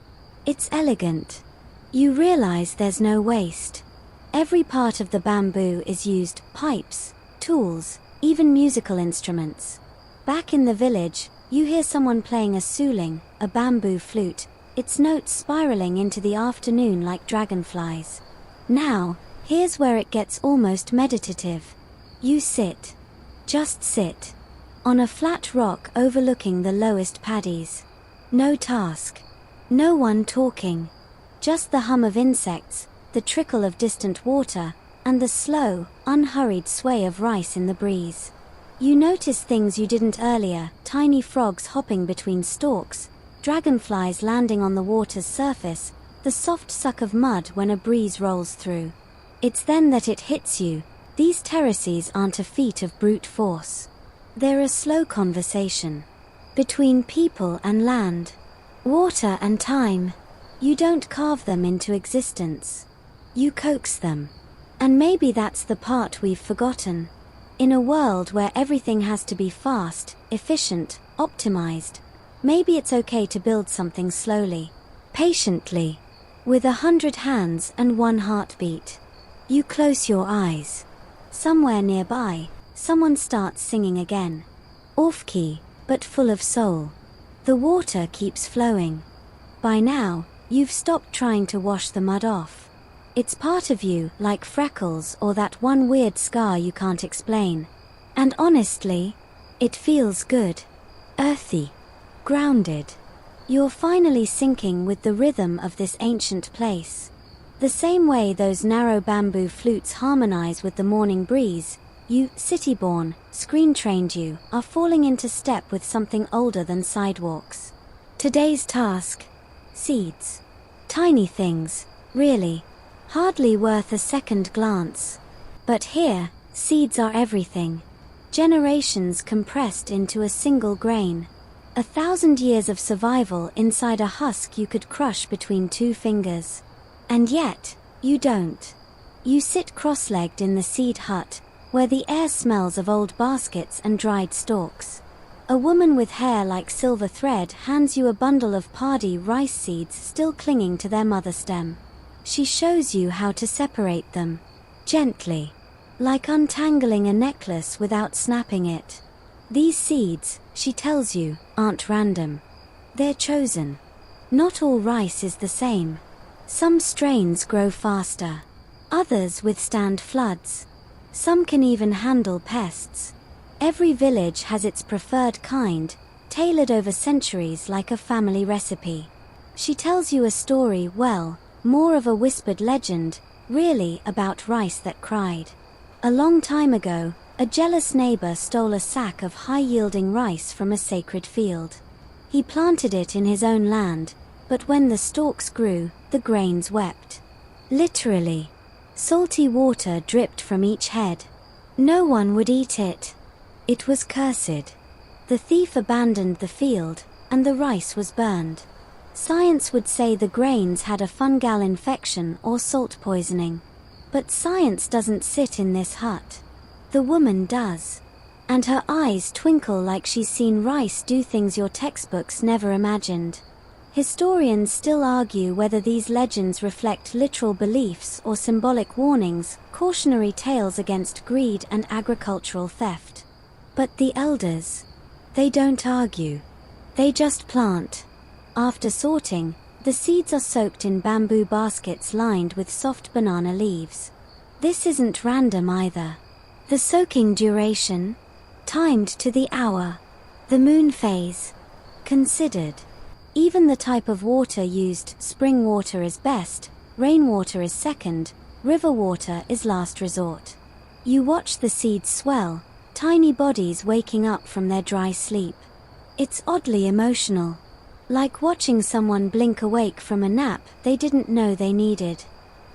It's elegant. You realize there's no waste. Every part of the bamboo is used: pipes, tools, even musical instruments. Back in the village, you hear someone playing a suling, a bamboo flute, its notes spiraling into the afternoon like dragonflies. Now, here's where it gets almost meditative. You sit. Just sit. On a flat rock overlooking the lowest paddies. No task. No one talking. Just the hum of insects, the trickle of distant water, and the slow, unhurried sway of rice in the breeze. You notice things you didn't earlier: tiny frogs hopping between stalks, dragonflies landing on the water's surface, the soft suck of mud when a breeze rolls through. It's then that it hits you. These terraces aren't a feat of brute force. They're a slow conversation between people and land, water and time. You don't carve them into existence. You coax them. And maybe that's the part we've forgotten. In a world where everything has to be fast, efficient, optimized, maybe it's okay to build something slowly, patiently, with 100 hands and 1 heartbeat. You close your eyes. Somewhere nearby, someone starts singing again. Off-key, but full of soul. The water keeps flowing. By now, you've stopped trying to wash the mud off. It's part of you, like freckles or that one weird scar you can't explain. And honestly, it feels good. Earthy. Grounded. You're finally syncing with the rhythm of this ancient place. The same way those narrow bamboo flutes harmonize with the morning breeze, you, city-born, screen-trained you, are falling into step with something older than sidewalks. Today's task. Seeds. Tiny things, really. Hardly worth a second glance. But here, seeds are everything. Generations compressed into a single grain. 1,000 years of survival inside a husk you could crush between 2 fingers. And yet, you don't. You sit cross-legged in the seed hut, where the air smells of old baskets and dried stalks. A woman with hair like silver thread hands you a bundle of paddy rice seeds still clinging to their mother stem. She shows you how to separate them. Gently. Like untangling a necklace without snapping it. These seeds, she tells you, aren't random. They're chosen. Not all rice is the same. Some strains grow faster. Others withstand floods. Some can even handle pests. Every village has its preferred kind, tailored over centuries like a family recipe. She tells you a story, well, more of a whispered legend, really, about rice that cried. A long time ago, a jealous neighbor stole a sack of high-yielding rice from a sacred field. He planted it in his own land, but when the stalks grew, the grains wept. Literally. Salty water dripped from each head. No one would eat it. It was cursed. The thief abandoned the field, and the rice was burned. Science would say the grains had a fungal infection or salt poisoning. But science doesn't sit in this hut. The woman does. And her eyes twinkle like she's seen rice do things your textbooks never imagined. Historians still argue whether these legends reflect literal beliefs or symbolic warnings, cautionary tales against greed and agricultural theft. But the elders, they don't argue. They just plant. After sorting, the seeds are soaked in bamboo baskets lined with soft banana leaves. This isn't random either. The soaking duration, timed to the hour. The moon phase, considered. Even the type of water used, spring water is best, rainwater is second, river water is last resort. You watch the seeds swell, tiny bodies waking up from their dry sleep. It's oddly emotional. Like watching someone blink awake from a nap they didn't know they needed.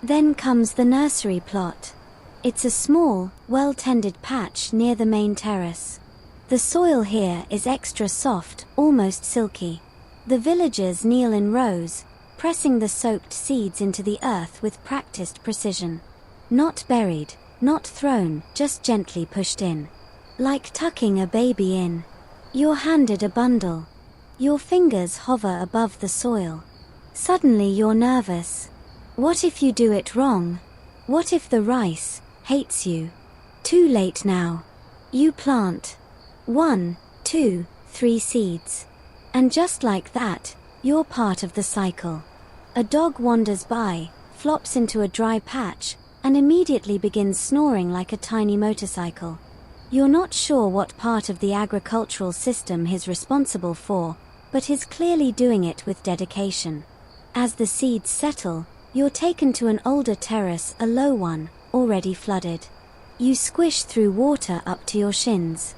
Then comes the nursery plot. It's a small, well-tended patch near the main terrace. The soil here is extra soft, almost silky. The villagers kneel in rows, pressing the soaked seeds into the earth with practiced precision. Not buried, not thrown, just gently pushed in. Like tucking a baby in. You're handed a bundle. Your fingers hover above the soil. Suddenly you're nervous. What if you do it wrong? What if the rice hates you? Too late now. You plant 1, 2, 3 seeds. And just like that, you're part of the cycle. A dog wanders by, flops into a dry patch, and immediately begins snoring like a tiny motorcycle. You're not sure what part of the agricultural system he's responsible for, but he's clearly doing it with dedication. As the seeds settle, you're taken to an older terrace, a low one, already flooded. You squish through water up to your shins.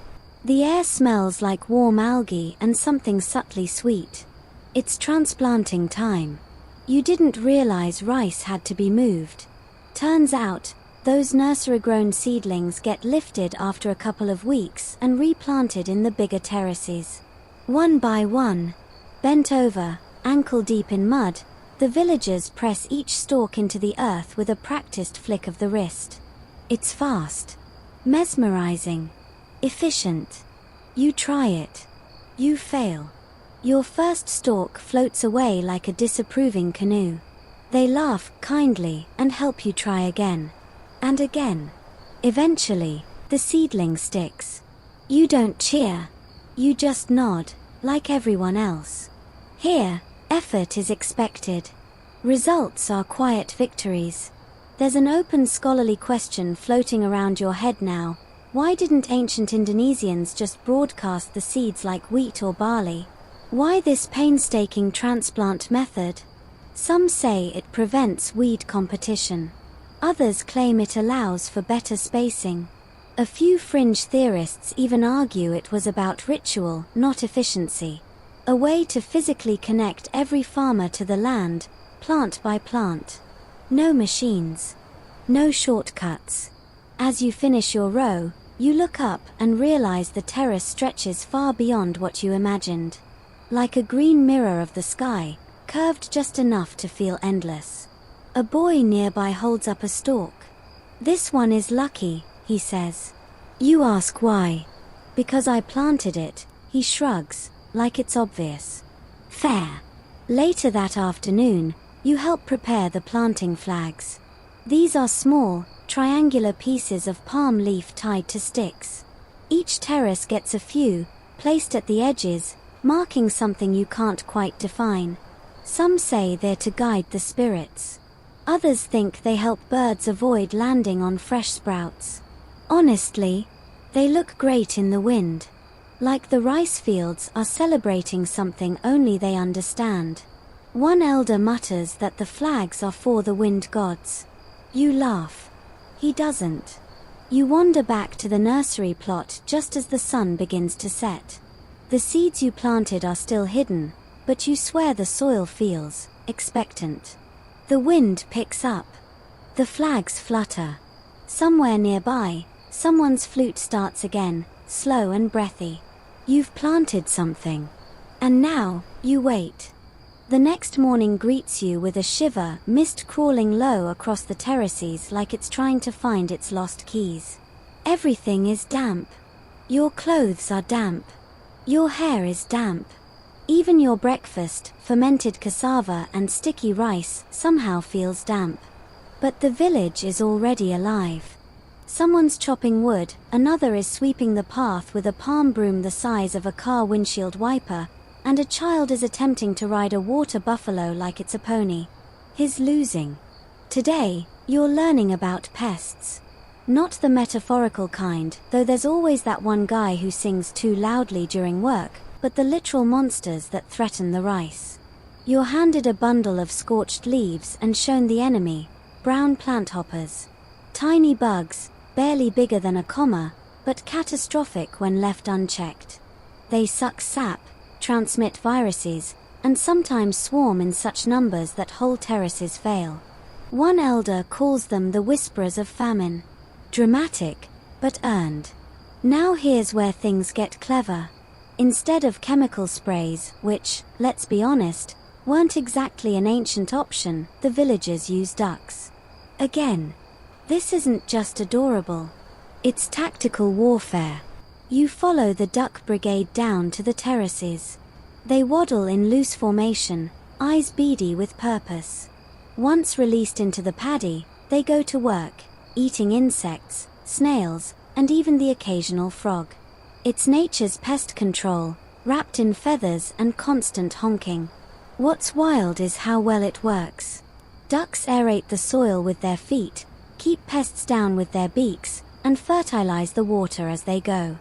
The air smells like warm algae and something subtly sweet. It's transplanting time. You didn't realize rice had to be moved. Turns out, those nursery-grown seedlings get lifted after a couple of weeks and replanted in the bigger terraces. One by one, bent over, ankle-deep in mud, the villagers press each stalk into the earth with a practiced flick of the wrist. It's fast, mesmerizing, efficient. You try it. You fail. Your first stalk floats away like a disapproving canoe. They laugh kindly and help you try again. And again. Eventually, the seedling sticks. You don't cheer. You just nod, like everyone else. Here, effort is expected. Results are quiet victories. There's an open scholarly question floating around your head now. Why didn't ancient Indonesians just broadcast the seeds like wheat or barley? Why this painstaking transplant method? Some say it prevents weed competition. Others claim it allows for better spacing. A few fringe theorists even argue it was about ritual, not efficiency. A way to physically connect every farmer to the land, plant by plant. No machines. No shortcuts. As you finish your row, you look up and realize the terrace stretches far beyond what you imagined. Like a green mirror of the sky, curved just enough to feel endless. A boy nearby holds up a stalk. "This one is lucky," he says. You ask why. "Because I planted it," he shrugs, like it's obvious. Fair. Later that afternoon, you help prepare the planting flags. These are small, triangular pieces of palm leaf tied to sticks. Each terrace gets a few, placed at the edges, marking something you can't quite define. Some say they're to guide the spirits. Others think they help birds avoid landing on fresh sprouts. Honestly, they look great in the wind. Like the rice fields are celebrating something only they understand. One elder mutters that the flags are for the wind gods. You laugh. He doesn't. You wander back to the nursery plot just as the sun begins to set. The seeds you planted are still hidden, but you swear the soil feels expectant. The wind picks up. The flags flutter. Somewhere nearby, someone's flute starts again, slow and breathy. You've planted something. And now, you wait. The next morning greets you with a shiver, mist crawling low across the terraces like it's trying to find its lost keys. Everything is damp. Your clothes are damp. Your hair is damp. Even your breakfast, fermented cassava and sticky rice, somehow feels damp. But the village is already alive. Someone's chopping wood, another is sweeping the path with a palm broom the size of a car windshield wiper, and a child is attempting to ride a water buffalo like it's a pony. He's losing. Today, you're learning about pests. Not the metaphorical kind, though there's always that one guy who sings too loudly during work, but the literal monsters that threaten the rice. You're handed a bundle of scorched leaves and shown the enemy, brown plant hoppers. Tiny bugs, barely bigger than a comma, but catastrophic when left unchecked. They suck sap, transmit viruses, and sometimes swarm in such numbers that whole terraces fail. One elder calls them the whisperers of famine. Dramatic, but earned. Now here's where things get clever. Instead of chemical sprays, which, let's be honest, weren't exactly an ancient option, the villagers use ducks. Again, this isn't just adorable. It's tactical warfare. You follow the duck brigade down to the terraces. They waddle in loose formation, eyes beady with purpose. Once released into the paddy, they go to work, eating insects, snails, and even the occasional frog. It's nature's pest control, wrapped in feathers and constant honking. What's wild is how well it works. Ducks aerate the soil with their feet, keep pests down with their beaks, and fertilize the water as they go.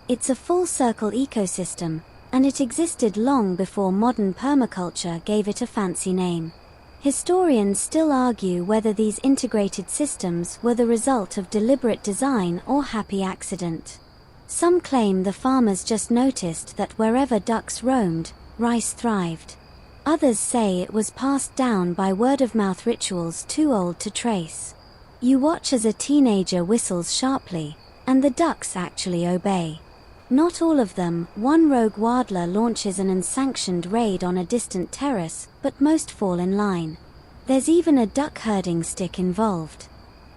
It's a full-circle ecosystem, and it existed long before modern permaculture gave it a fancy name. Historians still argue whether these integrated systems were the result of deliberate design or happy accident. Some claim the farmers just noticed that wherever ducks roamed, rice thrived. Others say it was passed down by word-of-mouth rituals too old to trace. You watch as a teenager whistles sharply, and the ducks actually obey. Not all of them. One rogue wardler launches an unsanctioned raid on a distant terrace, but most fall in line. There's even a duck herding stick involved.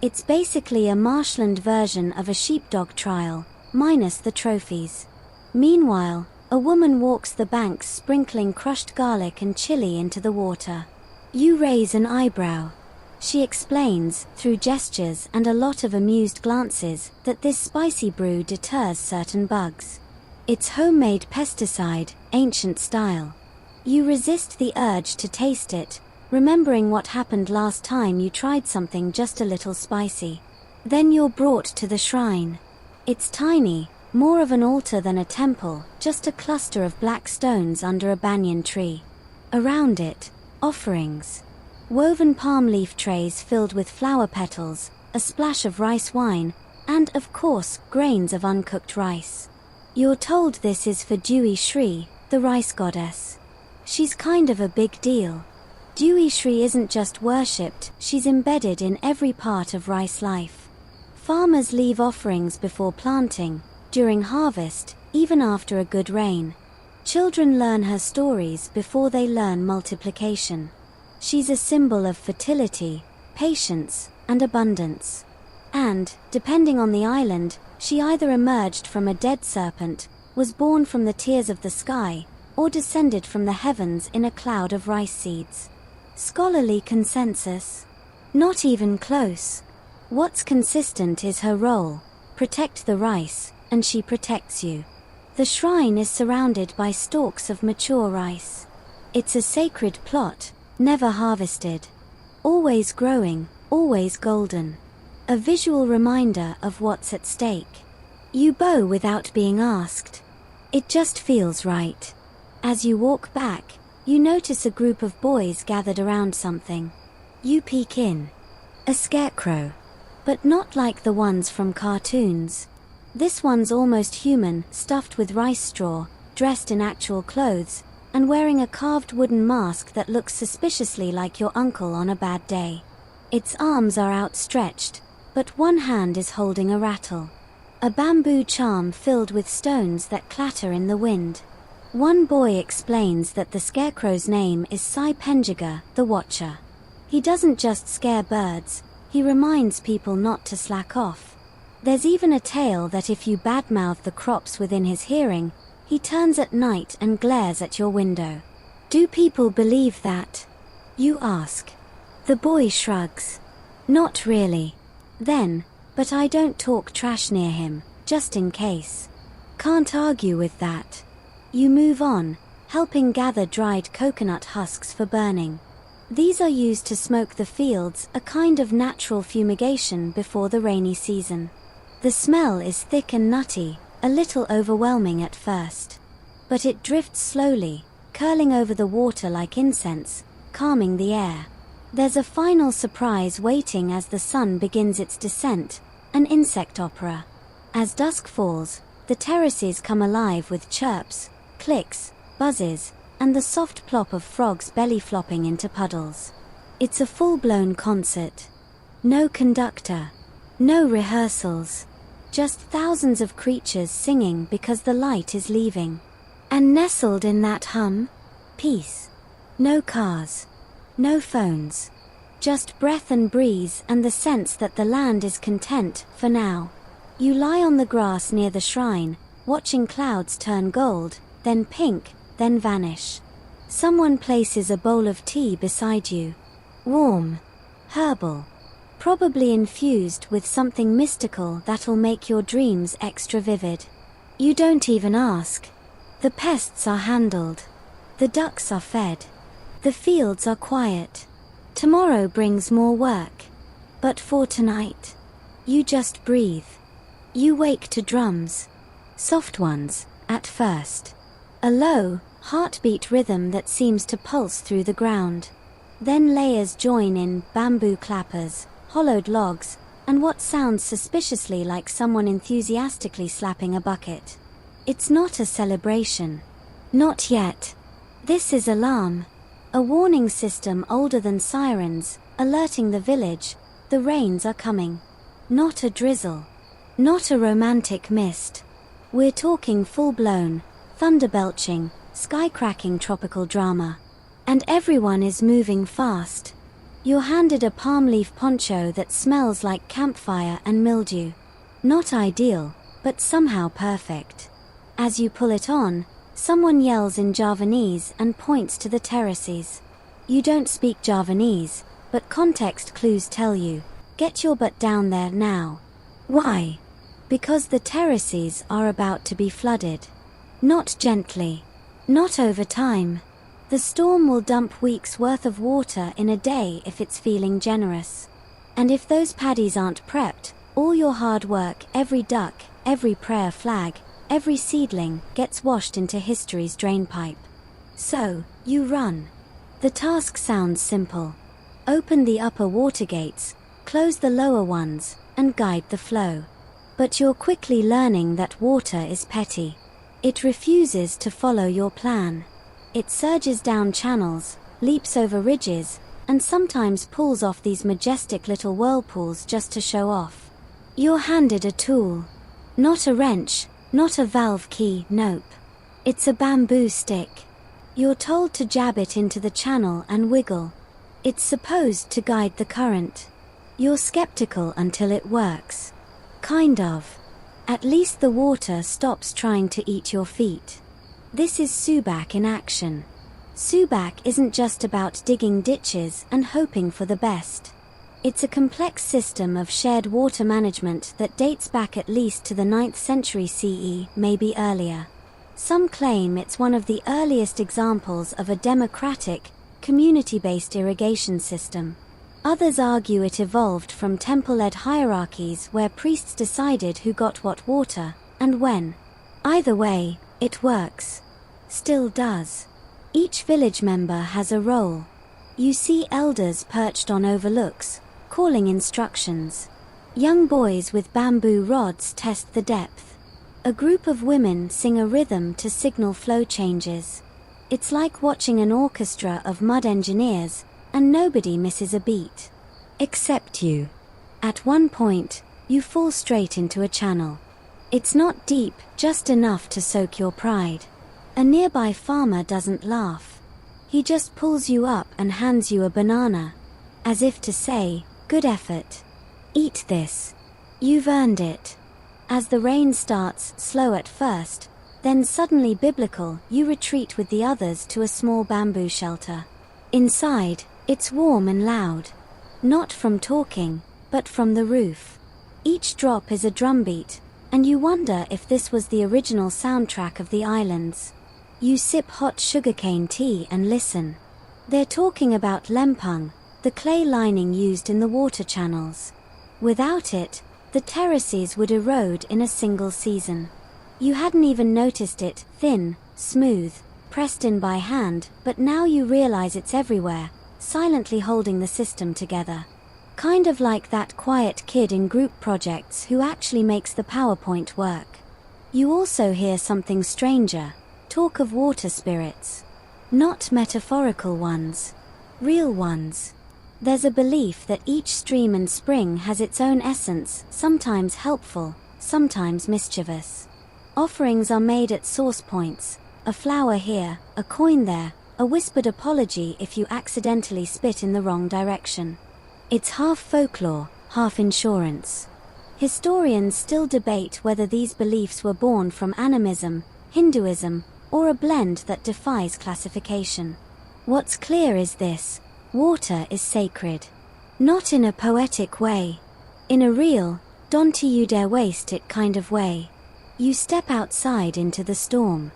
It's basically a marshland version of a sheepdog trial, minus the trophies. Meanwhile, a woman walks the banks sprinkling crushed garlic and chili into the water. You raise an eyebrow. She explains, through gestures and a lot of amused glances, that this spicy brew deters certain bugs. It's homemade pesticide, ancient style. You resist the urge to taste it, remembering what happened last time you tried something just a little spicy. Then you're brought to the shrine. It's tiny, more of an altar than a temple, just a cluster of black stones under a banyan tree. Around it, offerings. Woven palm leaf trays filled with flower petals, a splash of rice wine, and, of course, grains of uncooked rice. You're told this is for Dewi Shri, the rice goddess. She's kind of a big deal. Dewi Shri isn't just worshipped, she's embedded in every part of rice life. Farmers leave offerings before planting, during harvest, even after a good rain. Children learn her stories before they learn multiplication. She's a symbol of fertility, patience, and abundance. And, depending on the island, she either emerged from a dead serpent, was born from the tears of the sky, or descended from the heavens in a cloud of rice seeds. Scholarly consensus? Not even close. What's consistent is her role: protect the rice, and she protects you. The shrine is surrounded by stalks of mature rice. It's a sacred plot, never harvested. Always growing, always golden. A visual reminder of what's at stake. You bow without being asked. It just feels right. As you walk back, you notice a group of boys gathered around something. You peek in. A scarecrow. But not like the ones from cartoons. This one's almost human, stuffed with rice straw, dressed in actual clothes, and wearing a carved wooden mask that looks suspiciously like your uncle on a bad day. Its arms are outstretched, but one hand is holding a rattle. A bamboo charm filled with stones that clatter in the wind. One boy explains that the scarecrow's name is Sai Penjaga, the Watcher. He doesn't just scare birds, he reminds people not to slack off. There's even a tale that if you badmouth the crops within his hearing, he turns at night and glares at your window. Do people believe that? You ask. The boy shrugs. Not really. Then, but I don't talk trash near him, just in case. Can't argue with that. You move on, helping gather dried coconut husks for burning. These are used to smoke the fields, a kind of natural fumigation before the rainy season. The smell is thick and nutty, a little overwhelming at first. But it drifts slowly, curling over the water like incense, calming the air. There's a final surprise waiting as the sun begins its descent, an insect opera. As dusk falls, the terraces come alive with chirps, clicks, buzzes, and the soft plop of frogs belly flopping into puddles. It's a full-blown concert. No conductor. No rehearsals. Just thousands of creatures singing because the light is leaving. And nestled in that hum? Peace. No cars. No phones. Just breath and breeze and the sense that the land is content, for now. You lie on the grass near the shrine, watching clouds turn gold, then pink, then vanish. Someone places a bowl of tea beside you. Warm. Herbal. Probably infused with something mystical that'll make your dreams extra vivid. You don't even ask. The pests are handled. The ducks are fed. The fields are quiet. Tomorrow brings more work. But for tonight, you just breathe. You wake to drums. Soft ones, at first. A low, heartbeat rhythm that seems to pulse through the ground. Then layers join in: bamboo clappers, hollowed logs, and what sounds suspiciously like someone enthusiastically slapping a bucket. It's not a celebration. Not yet. This is alarm. A warning system older than sirens, alerting the village, the rains are coming. Not a drizzle. Not a romantic mist. We're talking full-blown, thunder-belching, sky-cracking tropical drama. And everyone is moving fast. You're handed a palm leaf poncho that smells like campfire and mildew. Not ideal, but somehow perfect. As you pull it on, someone yells in Javanese and points to the terraces. You don't speak Javanese, but context clues tell you, get your butt down there now. Why? Because the terraces are about to be flooded. Not gently. Not over time. The storm will dump weeks' worth of water in a day if it's feeling generous. And if those paddies aren't prepped, all your hard work, every duck, every prayer flag, every seedling, gets washed into history's drainpipe. So, you run. The task sounds simple. Open the upper water gates, close the lower ones, and guide the flow. But you're quickly learning that water is petty. It refuses to follow your plan. It surges down channels, leaps over ridges, and sometimes pulls off these majestic little whirlpools just to show off. You're handed a tool. Not a wrench, not a valve key, nope. It's a bamboo stick. You're told to jab it into the channel and wiggle. It's supposed to guide the current. You're skeptical until it works. Kind of. At least the water stops trying to eat your feet. This is Subak in action. Subak isn't just about digging ditches and hoping for the best. It's a complex system of shared water management that dates back at least to the 9th century CE, maybe earlier. Some claim it's one of the earliest examples of a democratic, community-based irrigation system. Others argue it evolved from temple-led hierarchies where priests decided who got what water, and when. Either way, it works. Still does. Each village member has a role. You see elders perched on overlooks, calling instructions. Young boys with bamboo rods test the depth. A group of women sing a rhythm to signal flow changes. It's like watching an orchestra of mud engineers, and nobody misses a beat. Except you. At one point, you fall straight into a channel. It's not deep, just enough to soak your pride. A nearby farmer doesn't laugh. He just pulls you up and hands you a banana. As if to say, good effort. Eat this. You've earned it. As the rain starts, slow at first, then suddenly biblical, you retreat with the others to a small bamboo shelter. Inside, it's warm and loud. Not from talking, but from the roof. Each drop is a drumbeat, and you wonder if this was the original soundtrack of the islands. You sip hot sugarcane tea and listen. They're talking about lempung, the clay lining used in the water channels. Without it, the terraces would erode in a single season. You hadn't even noticed it, thin, smooth, pressed in by hand, but now you realize it's everywhere, silently holding the system together. Kind of like that quiet kid in group projects who actually makes the PowerPoint work. You also hear something stranger, talk of water spirits. Not metaphorical ones. Real ones. There's a belief that each stream and spring has its own essence, sometimes helpful, sometimes mischievous. Offerings are made at source points, a flower here, a coin there, a whispered apology if you accidentally spit in the wrong direction. It's half folklore, half insurance. Historians still debate whether these beliefs were born from animism, Hinduism, or a blend that defies classification. What's clear is this: water is sacred. Not in a poetic way. In a real, don't you dare waste it kind of way. You step outside into the storm.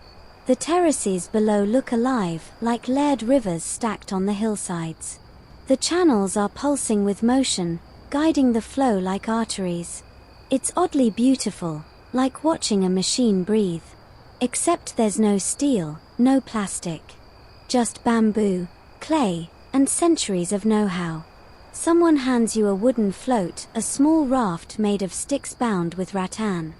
The terraces below look alive, like layered rivers stacked on the hillsides. The channels are pulsing with motion, guiding the flow like arteries. It's oddly beautiful, like watching a machine breathe. Except there's no steel, no plastic. Just bamboo, clay, and centuries of know-how. Someone hands you a wooden float, a small raft made of sticks bound with rattan.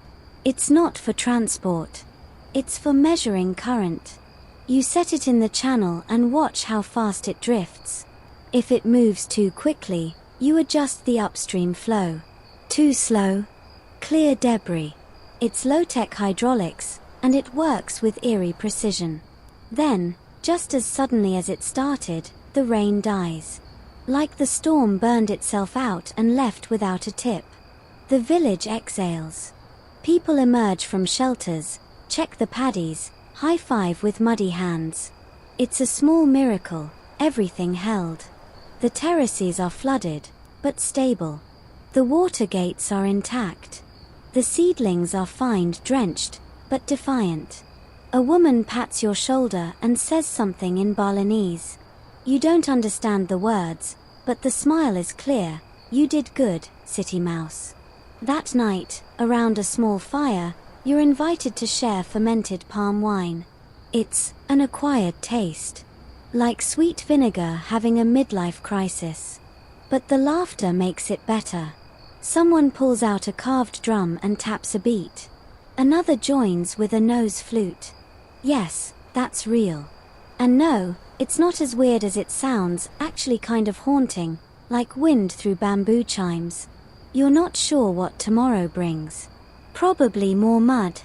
It's not for transport. It's for measuring current. You set it in the channel and watch how fast it drifts. If it moves too quickly, you adjust the upstream flow. Too slow? Clear debris. It's low-tech hydraulics, and it works with eerie precision. Then, just as suddenly as it started, the rain dies. Like the storm burned itself out and left without a tip. The village exhales. People emerge from shelters, check the paddies, high-five with muddy hands. It's a small miracle, everything held. The terraces are flooded, but stable. The water gates are intact. The seedlings are fined, drenched, but defiant. A woman pats your shoulder and says something in Balinese. You don't understand the words, but the smile is clear. You did good, city mouse. That night, around a small fire, you're invited to share fermented palm wine. It's an acquired taste. Like sweet vinegar having a midlife crisis. But the laughter makes it better. Someone pulls out a carved drum and taps a beat. Another joins with a nose flute. Yes, that's real. And no, it's not as weird as it sounds, actually kind of haunting, like wind through bamboo chimes. You're not sure what tomorrow brings. Probably more mud.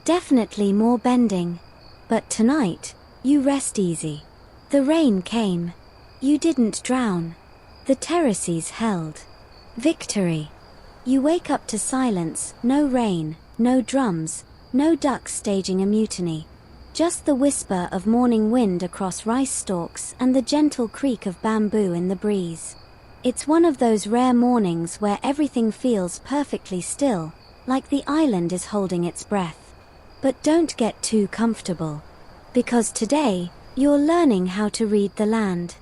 Definitely more bending. But tonight, you rest easy. The rain came. You didn't drown. The terraces held. Victory. You wake up to silence, no rain, no drums, no ducks staging a mutiny. Just the whisper of morning wind across rice stalks and the gentle creak of bamboo in the breeze. It's one of those rare mornings where everything feels perfectly still, like the island is holding its breath. But don't get too comfortable. Because today, you're learning how to read the land.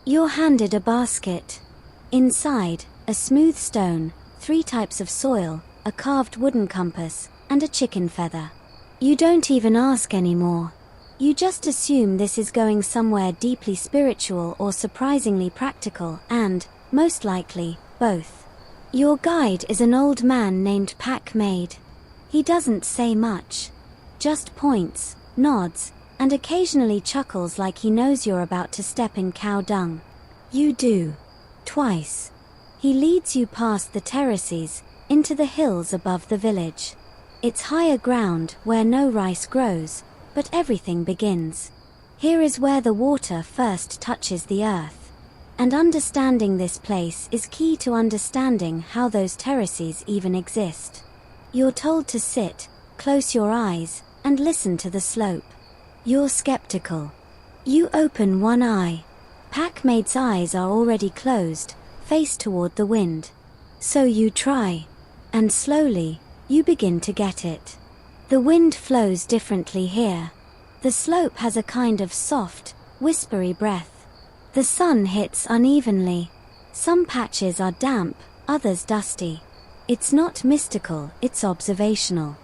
You're handed a basket. Inside, a smooth stone, 3 types of soil, a carved wooden compass, and a chicken feather. You don't even ask anymore. You just assume this is going somewhere deeply spiritual or surprisingly practical, and, most likely, both. Your guide is an old man named Pack Maid. He doesn't say much. Just points, nods, and occasionally chuckles like he knows you're about to step in cow dung. You do. Twice. He leads you past the terraces, into the hills above the village. It's higher ground where no rice grows, but everything begins. Here is where the water first touches the earth. And understanding this place is key to understanding how those terraces even exist. You're told to sit, close your eyes, and listen to the slope. You're skeptical. You open one eye. Packmate's eyes are already closed, face toward the wind. So you try. And slowly, you begin to get it. The wind flows differently here. The slope has a kind of soft, whispery breath. The sun hits unevenly. Some patches are damp, others dusty. It's not mystical, it's observational.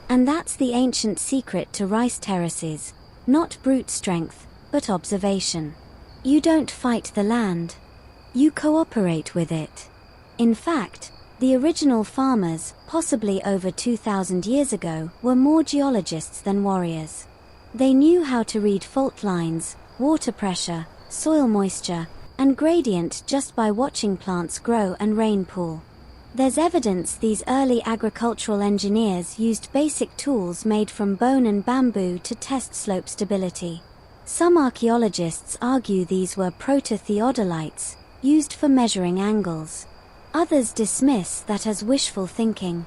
And that's the ancient secret to rice terraces. Not brute strength, but observation. You don't fight the land. You cooperate with it. In fact, the original farmers, possibly over 2,000 years ago, were more geologists than warriors. They knew how to read fault lines, water pressure, soil moisture, and gradient just by watching plants grow and rain pool. There's evidence these early agricultural engineers used basic tools made from bone and bamboo to test slope stability. Some archaeologists argue these were proto-theodolites, used for measuring angles. Others dismiss that as wishful thinking.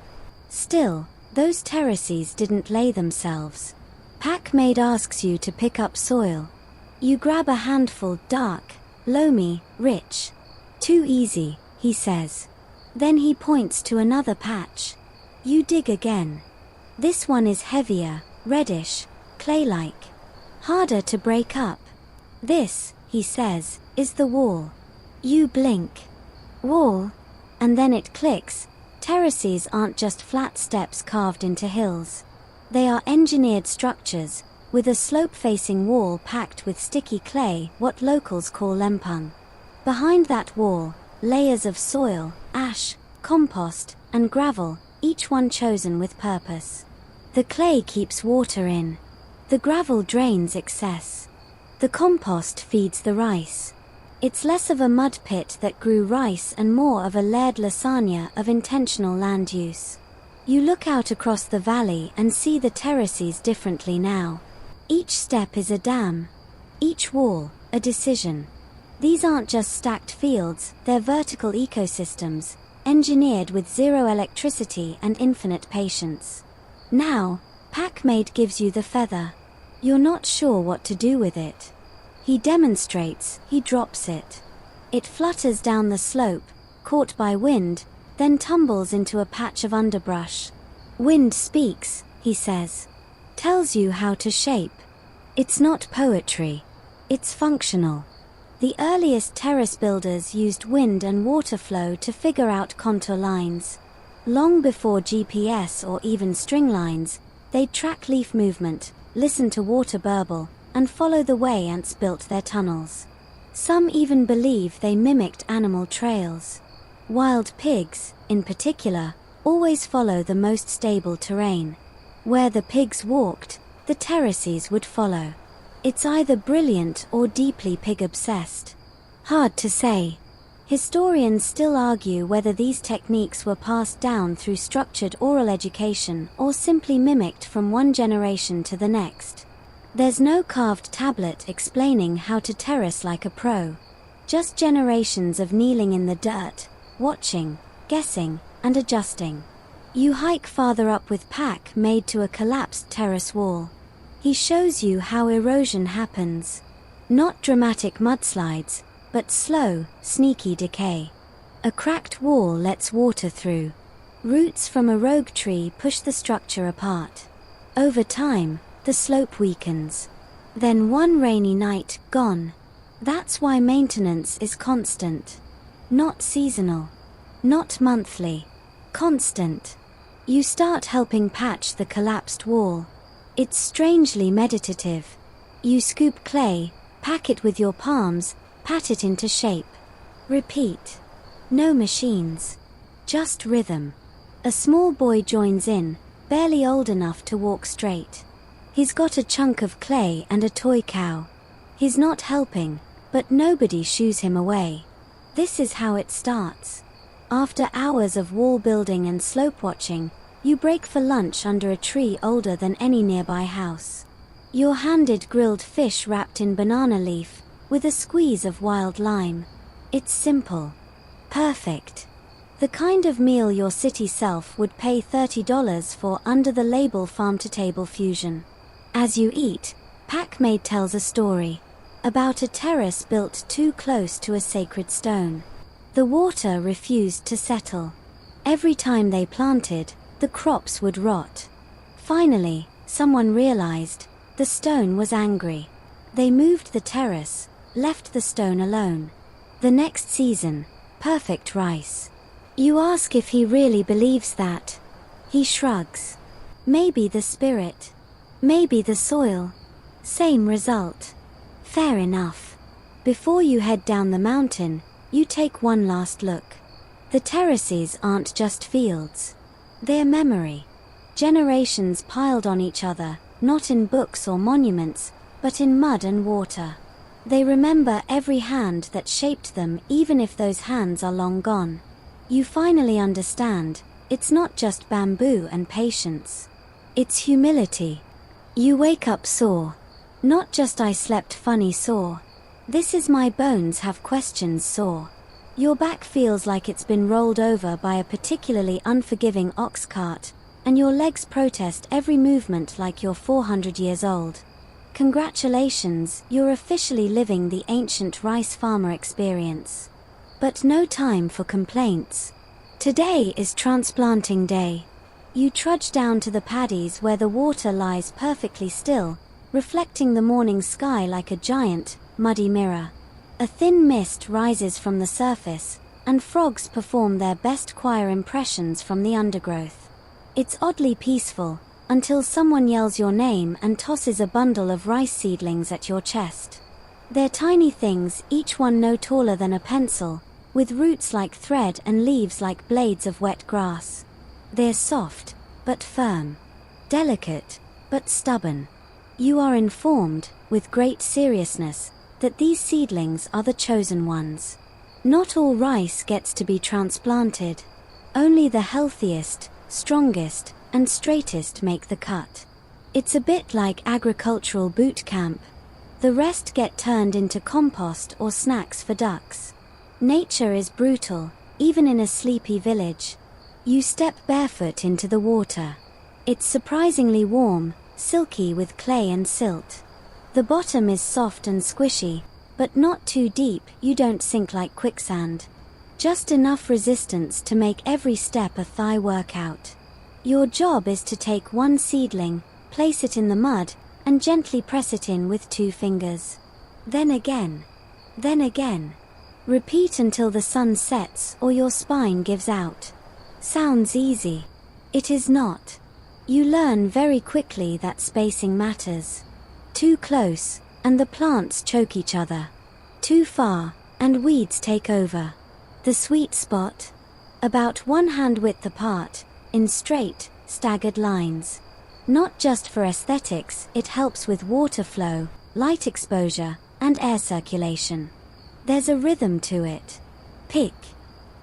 Still, those terraces didn't lay themselves. Packmaid asks you to pick up soil. You grab a handful, dark, loamy, rich. Too easy, he says. Then he points to another patch. You dig again. This one is heavier, reddish, clay-like. Harder to break up. This, he says, is the wall. You blink. Wall? And then it clicks. Terraces aren't just flat steps carved into hills. They are engineered structures, with a slope-facing wall packed with sticky clay, what locals call lempung. Behind that wall, layers of soil, ash, compost, and gravel, each one chosen with purpose. The clay keeps water in. The gravel drains excess. The compost feeds the rice. It's less of a mud pit that grew rice and more of a layered lasagna of intentional land use. You look out across the valley and see the terraces differently now. Each step is a dam. Each wall, a decision. These aren't just stacked fields, they're vertical ecosystems, engineered with zero electricity and infinite patience. Now, Packmade gives you the feather. You're not sure what to do with it. He demonstrates, he drops it. It flutters down the slope, caught by wind, then tumbles into a patch of underbrush. Wind speaks, he says. Tells you how to shape. It's not poetry. It's functional. The earliest terrace builders used wind and water flow to figure out contour lines. Long before GPS or even string lines, they'd track leaf movement, listen to water burble, and follow the way ants built their tunnels. Some even believe they mimicked animal trails. Wild pigs, in particular, always follow the most stable terrain. Where the pigs walked, the terraces would follow. It's either brilliant or deeply pig-obsessed. Hard to say. Historians still argue whether these techniques were passed down through structured oral education or simply mimicked from one generation to the next. There's no carved tablet explaining how to terrace like a pro. Just generations of kneeling in the dirt, watching, guessing, and adjusting. You hike farther up with Packmade to a collapsed terrace wall. He shows you how erosion happens. Not dramatic mudslides, but slow, sneaky decay. A cracked wall lets water through. Roots from a rogue tree push the structure apart. Over time, the slope weakens. Then one rainy night, gone. That's why maintenance is constant. Not seasonal. Not monthly. Constant. You start helping patch the collapsed wall. It's strangely meditative. You scoop clay, pack it with your palms, pat it into shape. Repeat. No machines. Just rhythm. A small boy joins in, barely old enough to walk straight. He's got a chunk of clay and a toy cow. He's not helping, but nobody shoos him away. This is how it starts. After hours of wall building and slope watching, you break for lunch under a tree older than any nearby house. You're handed grilled fish wrapped in banana leaf, with a squeeze of wild lime. It's simple. Perfect. The kind of meal your city self would pay $30 for under the label farm-to-table fusion. As you eat, Packmade tells a story about a terrace built too close to a sacred stone. The water refused to settle. Every time they planted, the crops would rot. Finally, someone realized the stone was angry. They moved the terrace, left the stone alone. The next season, perfect rice. You ask if he really believes that. He shrugs. Maybe the spirit. Maybe the soil. Same result. Fair enough. Before you head down the mountain, you take one last look. The terraces aren't just fields. They're memory. Generations piled on each other, not in books or monuments, but in mud and water. They remember every hand that shaped them, even if those hands are long gone. You finally understand, it's not just bamboo and patience. It's humility. You wake up sore. Not just I slept funny sore. This is my bones have questions sore. Your back feels like it's been rolled over by a particularly unforgiving ox cart, and your legs protest every movement like you're 400 years old. Congratulations, you're officially living the ancient rice farmer experience. But no time for complaints. Today is transplanting day. You trudge down to the paddies where the water lies perfectly still, reflecting the morning sky like a giant, muddy mirror. A thin mist rises from the surface, and frogs perform their best choir impressions from the undergrowth. It's oddly peaceful, until someone yells your name and tosses a bundle of rice seedlings at your chest. They're tiny things, each one no taller than a pencil, with roots like thread and leaves like blades of wet grass. They're soft, but firm. Delicate, but stubborn. You are informed, with great seriousness, that these seedlings are the chosen ones. Not all rice gets to be transplanted. Only the healthiest, strongest, and straightest make the cut. It's a bit like agricultural boot camp. The rest get turned into compost or snacks for ducks. Nature is brutal, even in a sleepy village. You step barefoot into the water. It's surprisingly warm, silky with clay and silt. The bottom is soft and squishy, but not too deep, you don't sink like quicksand. Just enough resistance to make every step a thigh workout. Your job is to take one seedling, place it in the mud, and gently press it in with 2 fingers. Then again. Then again. Repeat until the sun sets or your spine gives out. Sounds easy. It is not. You learn very quickly that spacing matters. Too close, and the plants choke each other. Too far, and weeds take over. The sweet spot? About 1 hand width apart, in straight, staggered lines. Not just for aesthetics, it helps with water flow, light exposure, and air circulation. There's a rhythm to it. Pick,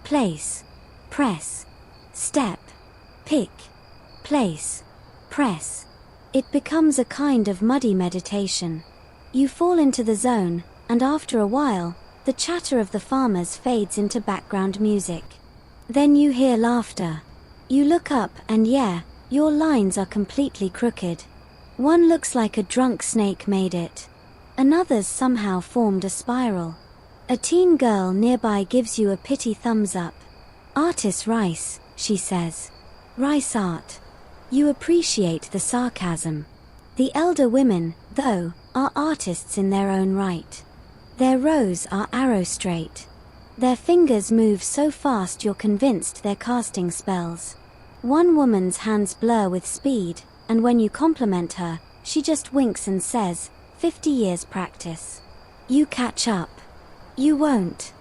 place, press, step, pick, place, press. It becomes a kind of muddy meditation. You fall into the zone, and after a while, the chatter of the farmers fades into background music. Then you hear laughter. You look up and yeah, your lines are completely crooked. One looks like a drunk snake made it. Another's somehow formed a spiral. A teen girl nearby gives you a pity thumbs up. Artist rice, she says. Rice art. You appreciate the sarcasm. The elder women, though, are artists in their own right. Their rows are arrow straight. Their fingers move so fast you're convinced they're casting spells. One woman's hands blur with speed, and when you compliment her, she just winks and says, 50 years practice. You catch up. You won't.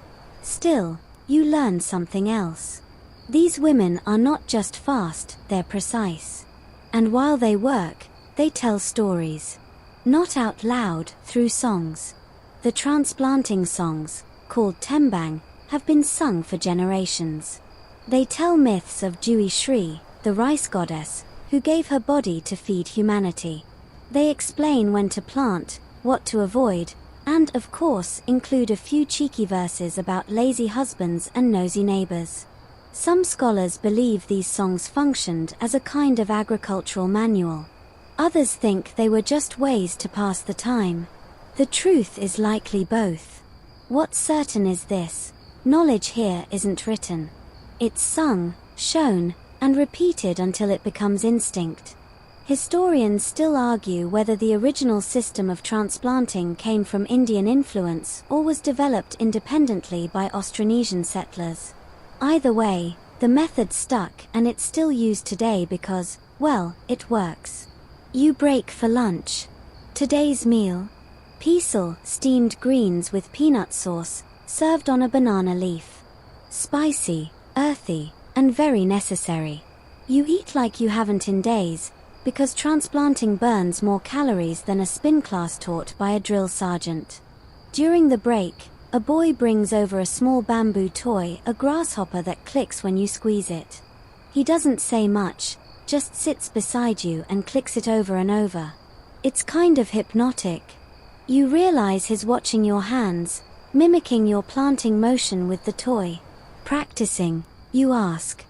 Still, you learn something else. These women are not just fast, they're precise. And while they work, they tell stories. Not out loud, through songs. The transplanting songs, called tembang, have been sung for generations. They tell myths of Dewi Shri, the rice goddess, who gave her body to feed humanity. They explain when to plant, what to avoid, and of course include a few cheeky verses about lazy husbands and nosy neighbors. Some scholars believe these songs functioned as a kind of agricultural manual. Others think they were just ways to pass the time. The truth is likely both. What's certain is this: knowledge here isn't written. It's sung, shown, and repeated until it becomes instinct. Historians still argue whether the original system of transplanting came from Indian influence or was developed independently by Austronesian settlers. Either way, the method stuck and it's still used today because, well, it works. You break for lunch. Today's meal: pisel, steamed greens with peanut sauce, served on a banana leaf. Spicy, earthy, and very necessary. You eat like you haven't in days, because transplanting burns more calories than a spin class taught by a drill sergeant. During the break, a boy brings over a small bamboo toy, a grasshopper that clicks when you squeeze it. He doesn't say much, just sits beside you and clicks it over and over. It's kind of hypnotic. You realize he's watching your hands, mimicking your planting motion with the toy. Practicing, you ask.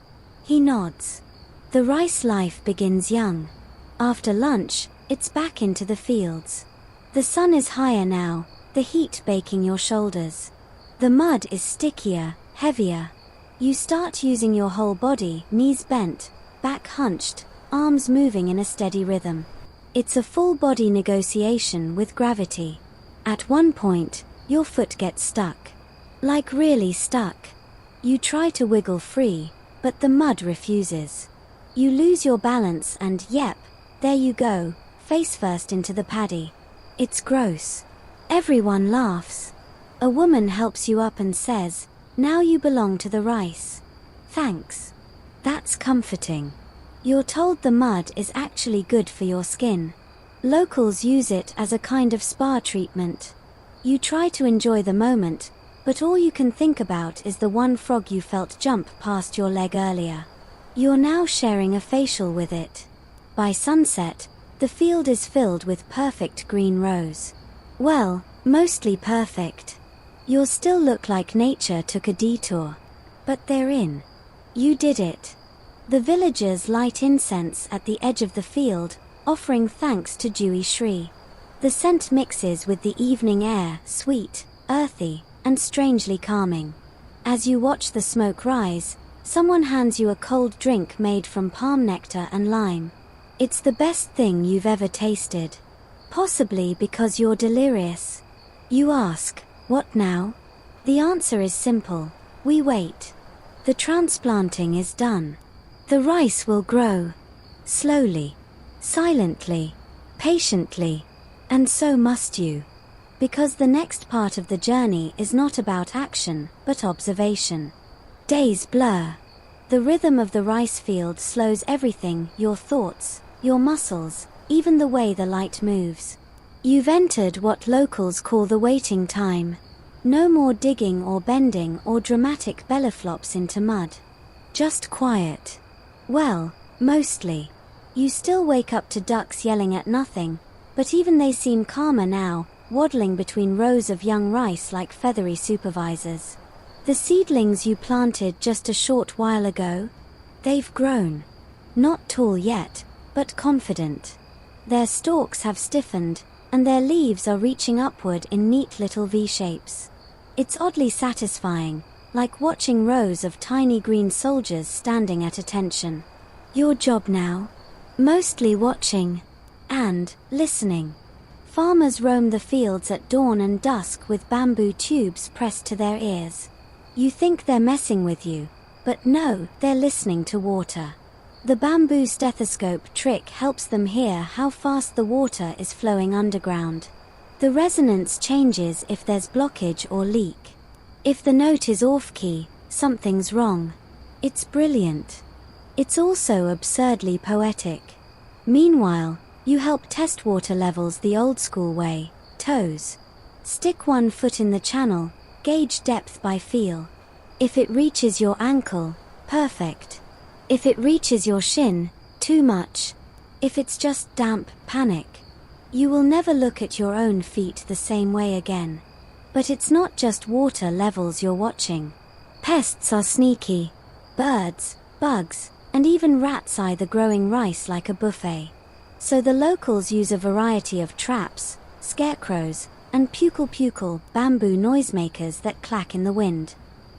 He nods. The rice life begins young. After lunch, it's back into the fields. The sun is higher now, the heat baking your shoulders. The mud is stickier, heavier. You start using your whole body, knees bent, back hunched, arms moving in a steady rhythm. It's a full-body negotiation with gravity. At one point, your foot gets stuck. Like really stuck. You try to wiggle free, but the mud refuses. You lose your balance and yep, there you go, face first into the paddy. It's gross. Everyone laughs. A woman helps you up and says, "Now you belong to the rice." Thanks. That's comforting. You're told the mud is actually good for your skin. Locals use it as a kind of spa treatment. You try to enjoy the moment, but all you can think about is the one frog you felt jump past your leg earlier. You're now sharing a facial with it. By sunset, the field is filled with perfect green rows. Well, mostly perfect. You'll still look like nature took a detour. But they're in. You did it. The villagers light incense at the edge of the field, offering thanks to dewy Shri. The scent mixes with the evening air, sweet, earthy, and strangely calming. As you watch the smoke rise, someone hands you a cold drink made from palm nectar and lime. It's the best thing you've ever tasted. Possibly because you're delirious. You ask, what now? The answer is simple. We wait. The transplanting is done. The rice will grow. Slowly. Silently. Patiently. And so must you. Because the next part of the journey is not about action, but observation. Days blur. The rhythm of the rice field slows everything, your thoughts, your muscles, even the way the light moves. You've entered what locals call the waiting time. No more digging or bending or dramatic belly flops into mud. Just quiet. Well, mostly. You still wake up to ducks yelling at nothing, but even they seem calmer now, waddling between rows of young rice like feathery supervisors. The seedlings you planted just a short while ago? They've grown. Not tall yet, but confident. Their stalks have stiffened, and their leaves are reaching upward in neat little V-shapes. It's oddly satisfying, like watching rows of tiny green soldiers standing at attention. Your job now? Mostly watching. And listening. Farmers roam the fields at dawn and dusk with bamboo tubes pressed to their ears. You think they're messing with you, but no, they're listening to water. The bamboo stethoscope trick helps them hear how fast the water is flowing underground. The resonance changes if there's blockage or leak. If the note is off-key, something's wrong. It's brilliant. It's also absurdly poetic. Meanwhile, you help test water levels the old-school way, toes. Stick one foot in the channel, gauge depth by feel. If it reaches your ankle, perfect. If it reaches your shin, too much. If it's just damp, panic. You will never look at your own feet the same way again. But it's not just water levels you're watching. Pests are sneaky. Birds, bugs, and even rats eye the growing rice like a buffet. So the locals use a variety of traps, scarecrows, and pukal bamboo noisemakers that clack in the wind.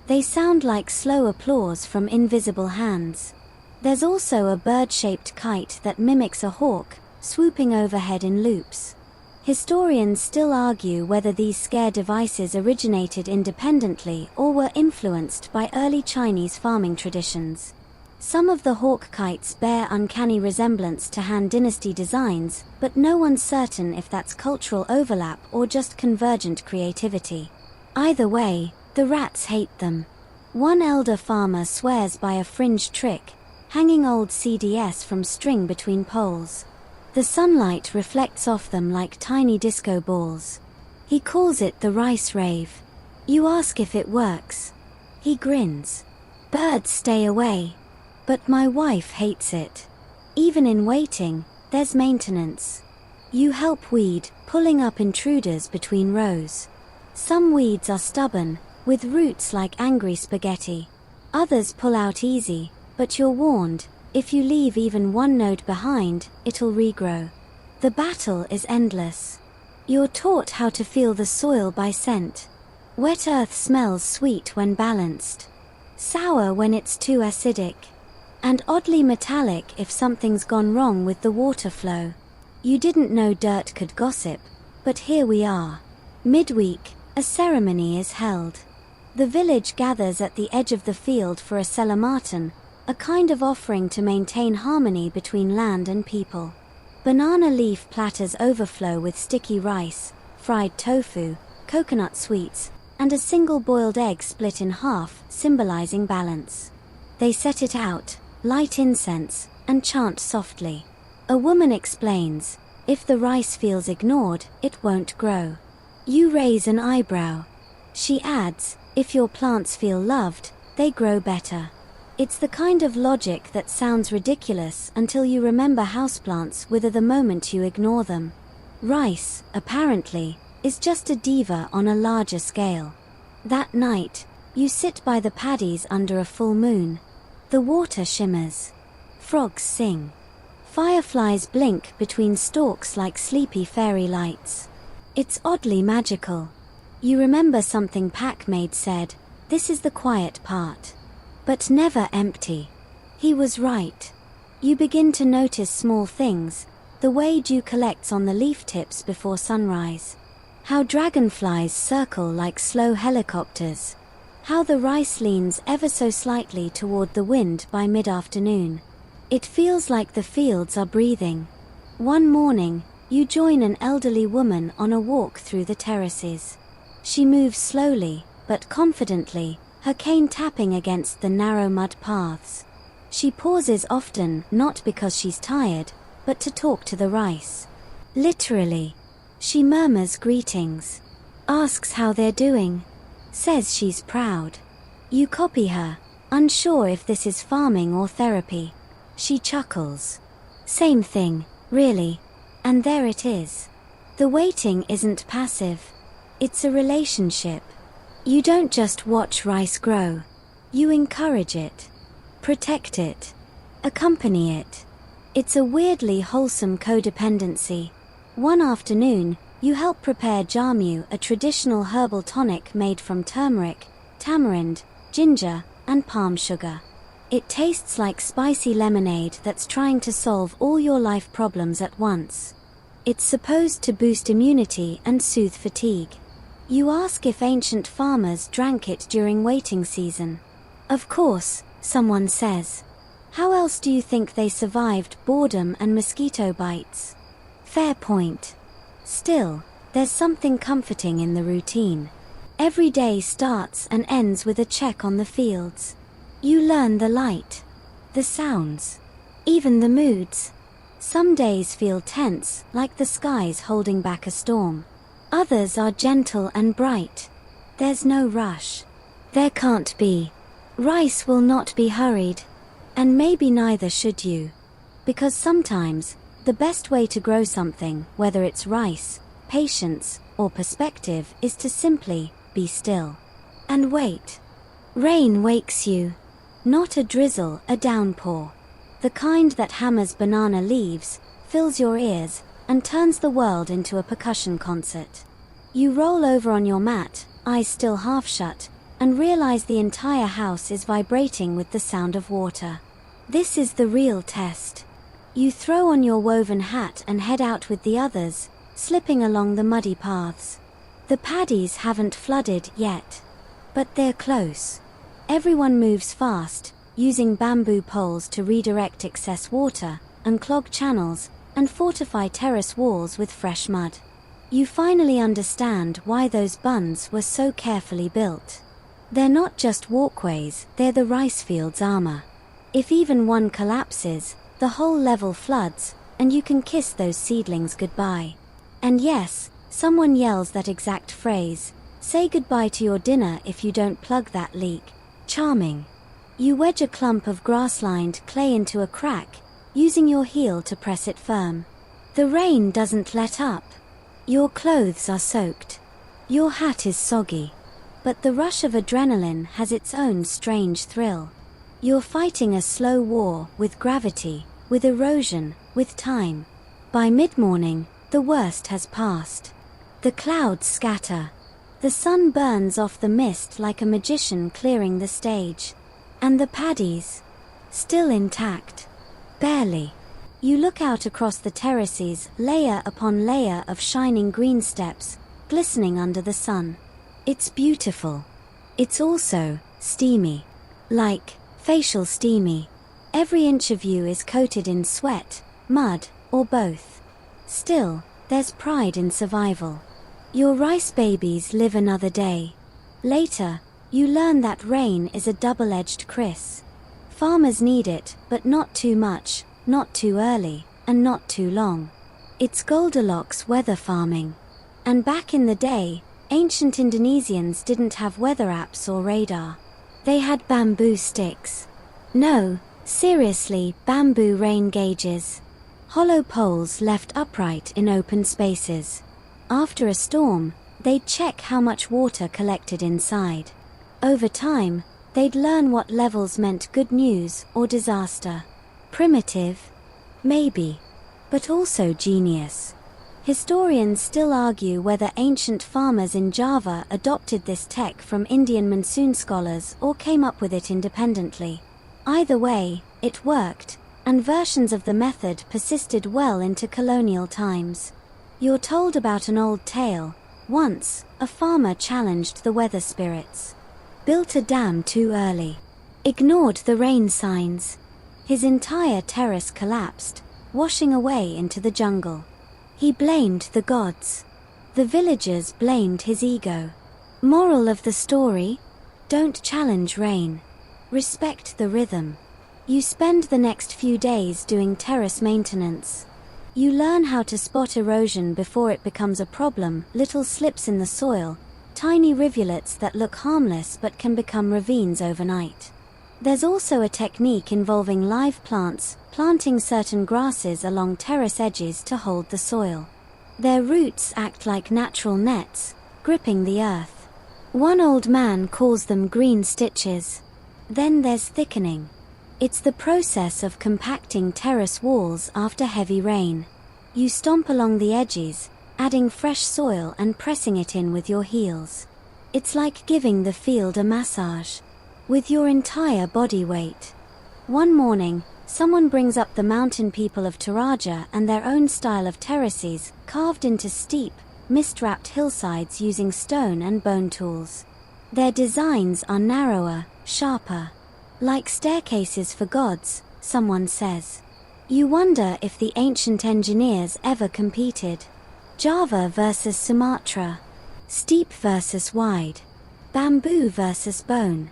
They sound like slow applause from invisible hands. There's also a bird-shaped kite that mimics a hawk, swooping overhead in loops. Historians still argue whether these scare devices originated independently or were influenced by early Chinese farming traditions. Some of the hawk kites bear uncanny resemblance to Han Dynasty designs, but no one's certain if that's cultural overlap or just convergent creativity. Either way, the rats hate them. One elder farmer swears by a fringe trick, hanging old CDs from string between poles. The sunlight reflects off them like tiny disco balls. He calls it the rice rave. You ask if it works. He grins. Birds stay away. But my wife hates it. Even in waiting, there's maintenance. You help weed, pulling up intruders between rows. Some weeds are stubborn, with roots like angry spaghetti. Others pull out easy, but you're warned, if you leave even one node behind, it'll regrow. The battle is endless. You're taught how to feel the soil by scent. Wet earth smells sweet when balanced. Sour when it's too acidic. And oddly metallic if something's gone wrong with the water flow. You didn't know dirt could gossip, but here we are. Midweek, a ceremony is held. The village gathers at the edge of the field for a selamatan, a kind of offering to maintain harmony between land and people. Banana leaf platters overflow with sticky rice, fried tofu, coconut sweets, and a single boiled egg split in half, symbolizing balance. They set it out, light incense, and chant softly. A woman explains, If the rice feels ignored, it won't grow. You raise an eyebrow. She adds, if your plants feel loved, they grow better. It's the kind of logic that sounds ridiculous until you remember houseplants wither the moment you ignore them. Rice, apparently, is just a diva on a larger scale. That night, you sit by the paddies under a full moon. The water shimmers. Frogs sing. Fireflies blink between stalks like sleepy fairy lights. It's oddly magical. You remember something Pac-Made said, "This is the quiet part." But never empty. He was right. You begin to notice small things, the way dew collects on the leaf tips before sunrise. How dragonflies circle like slow helicopters. How the rice leans ever so slightly toward the wind by mid-afternoon. It feels like the fields are breathing. One morning, you join an elderly woman on a walk through the terraces. She moves slowly, but confidently, her cane tapping against the narrow mud paths. She pauses often, not because she's tired, but to talk to the rice. Literally. She murmurs greetings, asks how they're doing, says she's proud. You copy her, unsure if this is farming or therapy. She chuckles. Same thing, really. And there it is. The waiting isn't passive. It's a relationship. You don't just watch rice grow. You encourage it, protect it, accompany it. It's a weirdly wholesome codependency. One afternoon, you help prepare jamu, a traditional herbal tonic made from turmeric, tamarind, ginger, and palm sugar. It tastes like spicy lemonade that's trying to solve all your life problems at once. It's supposed to boost immunity and soothe fatigue. You ask if ancient farmers drank it during waiting season. Of course, someone says. How else do you think they survived boredom and mosquito bites? Fair point. Still, there's something comforting in the routine. Every day starts and ends with a check on the fields. You learn the light, the sounds, even the moods. Some days feel tense, like the sky's holding back a storm. Others are gentle and bright. There's no rush. There can't be. Rice will not be hurried. And maybe neither should you. Because sometimes, the best way to grow something, whether it's rice, patience, or perspective, is to simply be still. And wait. Rain wakes you. Not a drizzle, a downpour. The kind that hammers banana leaves, fills your ears, and turns the world into a percussion concert. You roll over on your mat, eyes still half shut, and realize the entire house is vibrating with the sound of water. This is the real test. You throw on your woven hat and head out with the others, slipping along the muddy paths. The paddies haven't flooded yet. But they're close. Everyone moves fast, using bamboo poles to redirect excess water, unclog channels, and fortify terrace walls with fresh mud. You finally understand why those bunds were so carefully built. They're not just walkways, they're the rice field's armor. If even one collapses, the whole level floods, and you can kiss those seedlings goodbye. And yes, someone yells that exact phrase, "Say goodbye to your dinner if you don't plug that leak." Charming. You wedge a clump of grass-lined clay into a crack, using your heel to press it firm. The rain doesn't let up. Your clothes are soaked. Your hat is soggy. But the rush of adrenaline has its own strange thrill. You're fighting a slow war with gravity, with erosion, with time. By mid-morning, the worst has passed. The clouds scatter. The sun burns off the mist like a magician clearing the stage. And the paddies? Still intact. Barely. You look out across the terraces, layer upon layer of shining green steps, glistening under the sun. It's beautiful. It's also steamy. Like facial steamy. Every inch of you is coated in sweat, mud, or both. Still, there's pride in survival. Your rice babies live another day. Later, you learn that rain is a double-edged kriss. Farmers need it, but not too much, not too early, and not too long. It's Goldilocks weather farming. And back in the day, ancient Indonesians didn't have weather apps or radar. They had bamboo sticks. No, seriously, bamboo rain gauges. Hollow poles left upright in open spaces. After a storm, they'd check how much water collected inside. Over time, they'd learn what levels meant good news or disaster. Primitive? Maybe. But also genius. Historians still argue whether ancient farmers in Java adopted this tech from Indian monsoon scholars or came up with it independently. Either way, it worked, and versions of the method persisted well into colonial times. You're told about an old tale. Once, a farmer challenged the weather spirits. Built a dam too early. Ignored the rain signs. His entire terrace collapsed, washing away into the jungle. He blamed the gods. The villagers blamed his ego. Moral of the story? Don't challenge rain. Respect the rhythm. You spend the next few days doing terrace maintenance. You learn how to spot erosion before it becomes a problem, little slips in the soil, tiny rivulets that look harmless but can become ravines overnight. There's also a technique involving live plants, planting certain grasses along terrace edges to hold the soil. Their roots act like natural nets, gripping the earth. One old man calls them green stitches. Then there's thickening. It's the process of compacting terrace walls after heavy rain. You stomp along the edges, adding fresh soil and pressing it in with your heels. It's like giving the field a massage. With your entire body weight. One morning, someone brings up the mountain people of Toraja and their own style of terraces, carved into steep, mist-wrapped hillsides using stone and bone tools. Their designs are narrower, sharper. Like staircases for gods, someone says. You wonder if the ancient engineers ever competed. Java versus Sumatra. Steep versus wide. Bamboo versus bone.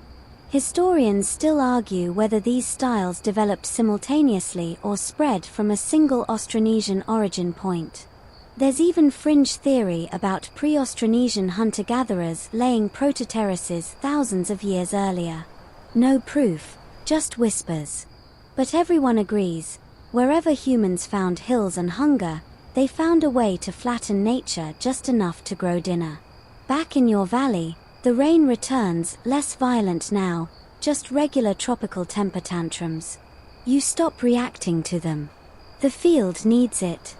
Historians still argue whether these styles developed simultaneously or spread from a single Austronesian origin point. There's even fringe theory about pre-Austronesian hunter-gatherers laying proto-terraces thousands of years earlier. No proof, just whispers. But everyone agrees, wherever humans found hills and hunger, they found a way to flatten nature just enough to grow dinner. Back in your valley, the rain returns, less violent now, just regular tropical temper tantrums. You stop reacting to them. The field needs it.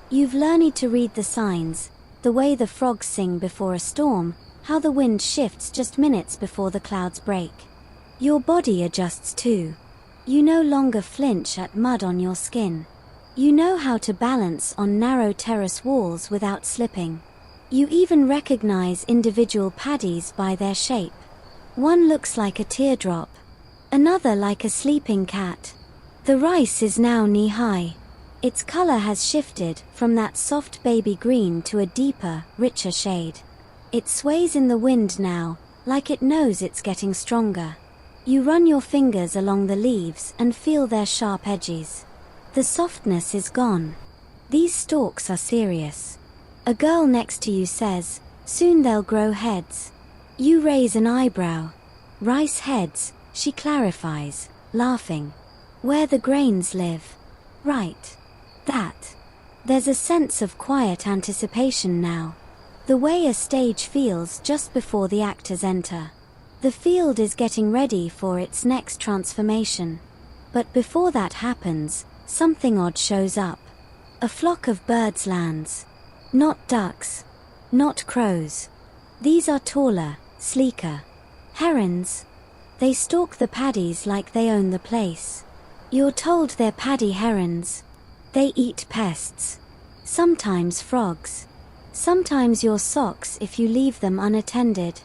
You've learned to read the signs, the way the frogs sing before a storm, how the wind shifts just minutes before the clouds break. Your body adjusts too. You no longer flinch at mud on your skin. You know how to balance on narrow terrace walls without slipping. You even recognize individual paddies by their shape. One looks like a teardrop, another like a sleeping cat. The rice is now knee-high. Its color has shifted from that soft baby green to a deeper, richer shade. It sways in the wind now, like it knows it's getting stronger. You run your fingers along the leaves and feel their sharp edges. The softness is gone. These stalks are serious. A girl next to you says, soon they'll grow heads. You raise an eyebrow. Rice heads, she clarifies, laughing. Where the grains live. Right. That. There's a sense of quiet anticipation now. The way a stage feels just before the actors enter. The field is getting ready for its next transformation. But before that happens, something odd shows up. A flock of birds lands. Not ducks. Not crows. These are taller, sleeker. Herons. They stalk the paddies like they own the place. You're told they're paddy herons. They eat pests. Sometimes frogs. Sometimes your socks if you leave them unattended.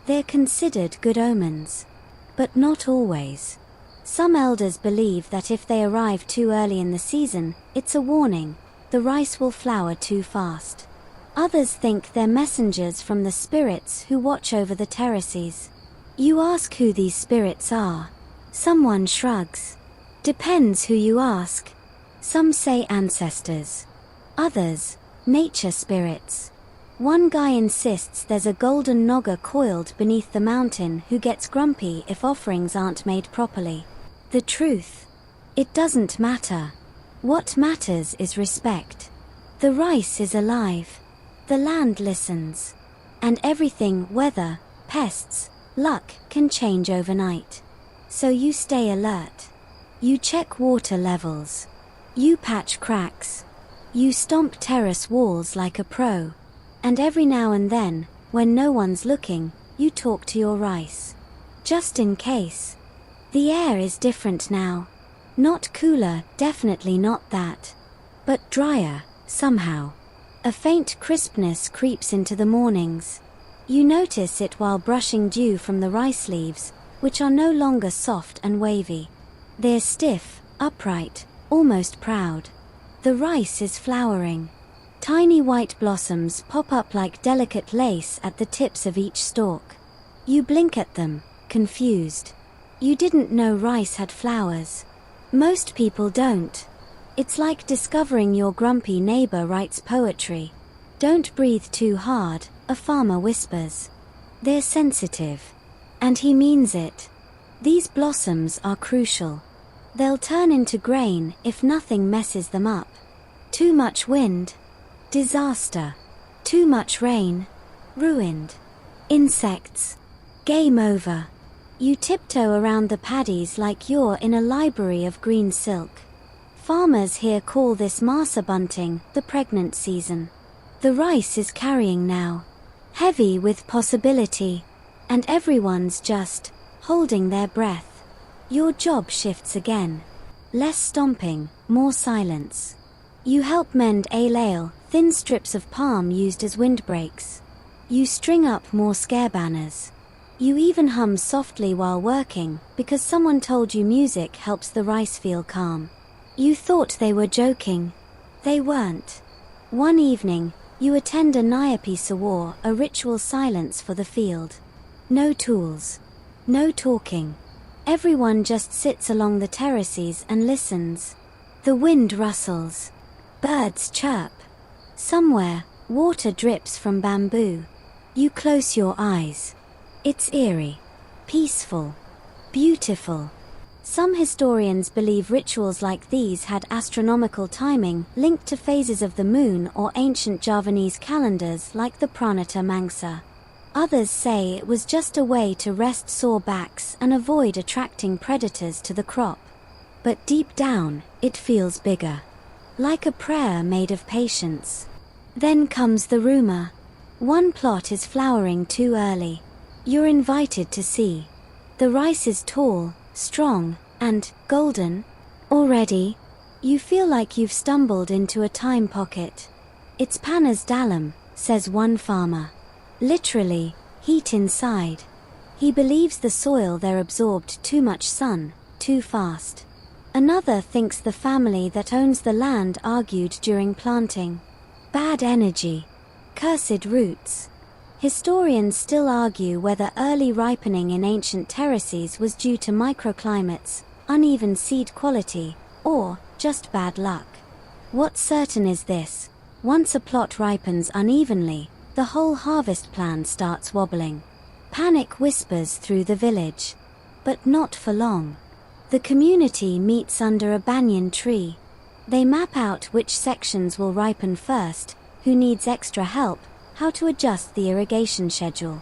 They're considered good omens. But not always. Some elders believe that if they arrive too early in the season, it's a warning. The rice will flower too fast. Others think they're messengers from the spirits who watch over the terraces. You ask who these spirits are. Someone shrugs. Depends who you ask. Some say ancestors. Others, nature spirits. One guy insists there's a golden Naga coiled beneath the mountain who gets grumpy if offerings aren't made properly. The truth? It doesn't matter. What matters is respect. The rice is alive. The land listens. And everything, weather, pests, luck, can change overnight. So you stay alert. You check water levels. You patch cracks. You stomp terrace walls like a pro. And every now and then, when no one's looking, you talk to your rice. Just in case. The air is different now. Not cooler, definitely not that. But drier, somehow. A faint crispness creeps into the mornings. You notice it while brushing dew from the rice leaves, which are no longer soft and wavy. They're stiff, upright, almost proud. The rice is flowering. Tiny white blossoms pop up like delicate lace at the tips of each stalk. You blink at them, confused. You didn't know rice had flowers. Most people don't. It's like discovering your grumpy neighbor writes poetry. Don't breathe too hard, a farmer whispers. They're sensitive. And he means it. These blossoms are crucial. They'll turn into grain if nothing messes them up. Too much wind. Disaster. Too much rain. Ruined. Insects. Game over. You tiptoe around the paddies like you're in a library of green silk. Farmers here call this masa bunting the pregnant season. The rice is carrying now. Heavy with possibility. And everyone's just holding their breath. Your job shifts again. Less stomping, more silence. You help mend ale, thin strips of palm used as windbreaks. You string up more scare banners. You even hum softly while working, because someone told you music helps the rice feel calm. You thought they were joking. They weren't. One evening, you attend a Nyapi Sawar, a ritual silence for the field. No tools. No talking. Everyone just sits along the terraces and listens. The wind rustles. Birds chirp. Somewhere, water drips from bamboo. You close your eyes. It's eerie. Peaceful. Beautiful. Some historians believe rituals like these had astronomical timing linked to phases of the moon or ancient Javanese calendars like the Pranata Mangsa. Others say it was just a way to rest sore backs and avoid attracting predators to the crop. But deep down, it feels bigger. Like a prayer made of patience. Then comes the rumor. One plot is flowering too early. You're invited to see. The rice is tall, strong, and golden. Already, you feel like you've stumbled into a time pocket. It's panas dalam, says one farmer. Literally, heat inside. He believes the soil there absorbed too much sun, too fast. Another thinks the family that owns the land argued during planting. Bad energy. Cursed roots. Historians still argue whether early ripening in ancient terraces was due to microclimates, uneven seed quality, or just bad luck. What's certain is this: once a plot ripens unevenly, the whole harvest plan starts wobbling. Panic whispers through the village. But not for long. The community meets under a banyan tree. They map out which sections will ripen first, who needs extra help, how to adjust the irrigation schedule.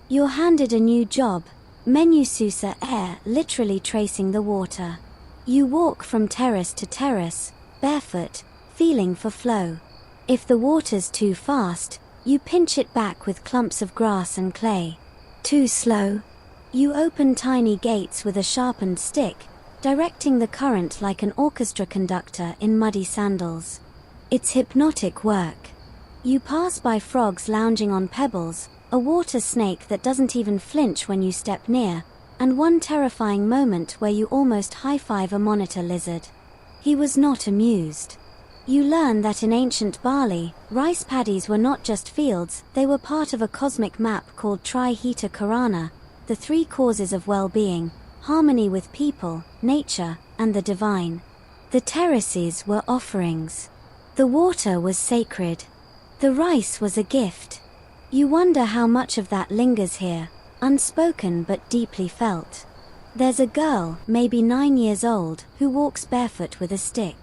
You're handed a new job, menususa air, literally tracing the water. You walk from terrace to terrace, barefoot, feeling for flow. If the water's too fast, you pinch it back with clumps of grass and clay. Too slow? You open tiny gates with a sharpened stick, directing the current like an orchestra conductor in muddy sandals. It's hypnotic work. You pass by frogs lounging on pebbles, a water snake that doesn't even flinch when you step near, and one terrifying moment where you almost high-five a monitor lizard. He was not amused. You learn that in ancient Bali, rice paddies were not just fields, they were part of a cosmic map called Tri-Hita Karana, the three causes of well-being, harmony with people, nature, and the divine. The terraces were offerings. The water was sacred. The rice was a gift. You wonder how much of that lingers here, unspoken but deeply felt. There's a girl, maybe 9 years old, who walks barefoot with a stick.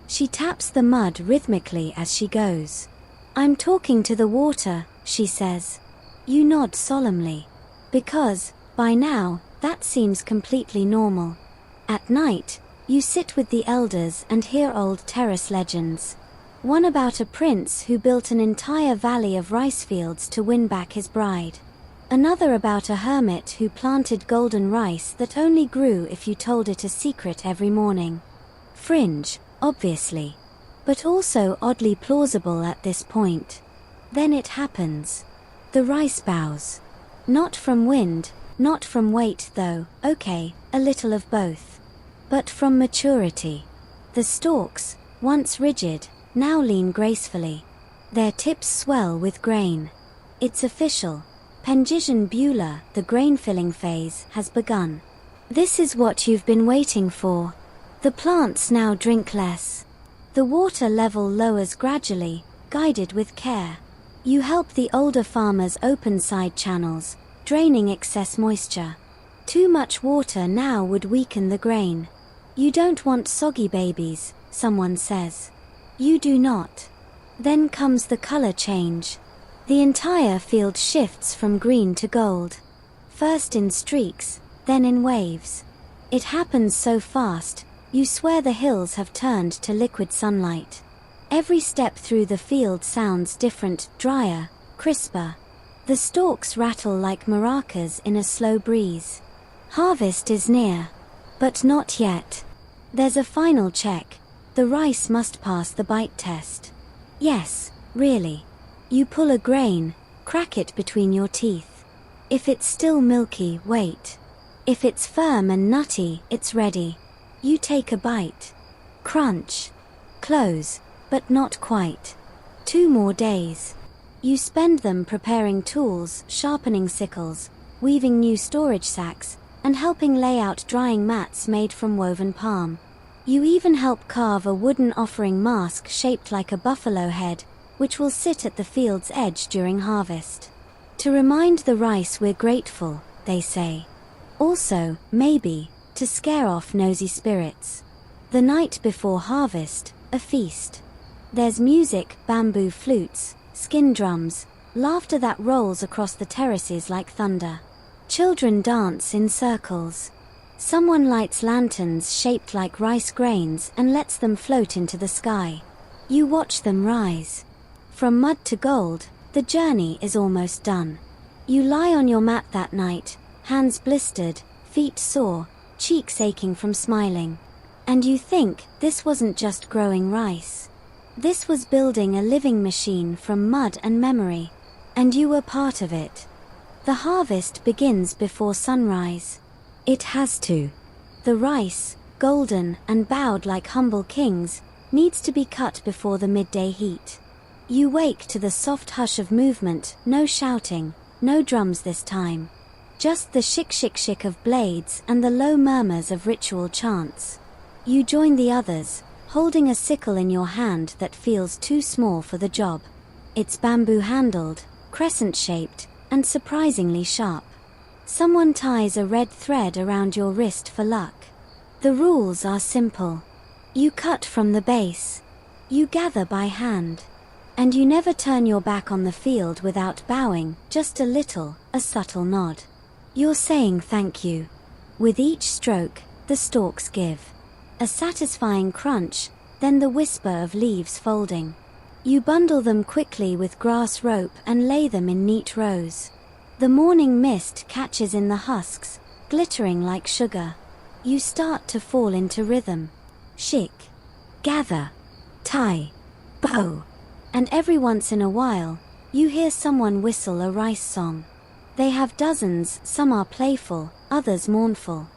She taps the mud rhythmically as she goes. "I'm talking to the water," she says. You nod solemnly. Because, by now, that seems completely normal. At night, you sit with the elders and hear old terrace legends. One about a prince who built an entire valley of rice fields to win back his bride. Another about a hermit who planted golden rice that only grew if you told it a secret every morning. Fringe, obviously, but also oddly plausible at this point. Then it happens. The rice bows. Not from wind, not from weight though, okay, a little of both. But from maturity. The stalks, once rigid, now lean gracefully. Their tips swell with grain. It's official. Pengision Beulah, the grain-filling phase, has begun. This is what you've been waiting for. The plants now drink less. The water level lowers gradually, guided with care. You help the older farmers open side channels, draining excess moisture. Too much water now would weaken the grain. You don't want soggy babies, someone says. You do not. Then comes the color change. The entire field shifts from green to gold. First in streaks, then in waves. It happens so fast, you swear the hills have turned to liquid sunlight. Every step through the field sounds different, drier, crisper. The stalks rattle like maracas in a slow breeze. Harvest is near. But not yet. There's a final check. The rice must pass the bite test. Yes, really. You pull a grain, crack it between your teeth. If it's still milky, wait. If it's firm and nutty, it's ready. You take a bite. Crunch. Close, but not quite. 2 more days. You spend them preparing tools, sharpening sickles, weaving new storage sacks, and helping lay out drying mats made from woven palm. You even help carve a wooden offering mask shaped like a buffalo head, which will sit at the field's edge during harvest. To remind the rice we're grateful, they say. Also, maybe, to scare off nosy spirits. The night before harvest, a feast. There's music, bamboo flutes, skin drums, laughter that rolls across the terraces like thunder. Children dance in circles. Someone lights lanterns shaped like rice grains and lets them float into the sky. You watch them rise. From mud to gold, the journey is almost done. You lie on your mat that night, hands blistered, feet sore, cheeks aching from smiling. And you think, this wasn't just growing rice. This was building a living machine from mud and memory. And you were part of it. The harvest begins before sunrise. It has to. The rice, golden and bowed like humble kings, needs to be cut before the midday heat. You wake to the soft hush of movement, no shouting, no drums this time. Just the shick of blades and the low murmurs of ritual chants. You join the others, holding a sickle in your hand that feels too small for the job. It's bamboo-handled, crescent-shaped, and surprisingly sharp. Someone ties a red thread around your wrist for luck. The rules are simple. You cut from the base. You gather by hand. And you never turn your back on the field without bowing, just a little, a subtle nod. You're saying thank you. With each stroke, the stalks give. A satisfying crunch, then the whisper of leaves folding. You bundle them quickly with grass rope and lay them in neat rows. The morning mist catches in the husks, glittering like sugar. You start to fall into rhythm. Shik. Gather. Tie. Bow. And every once in a while, you hear someone whistle a rice song. They have dozens, some are playful, others mournful.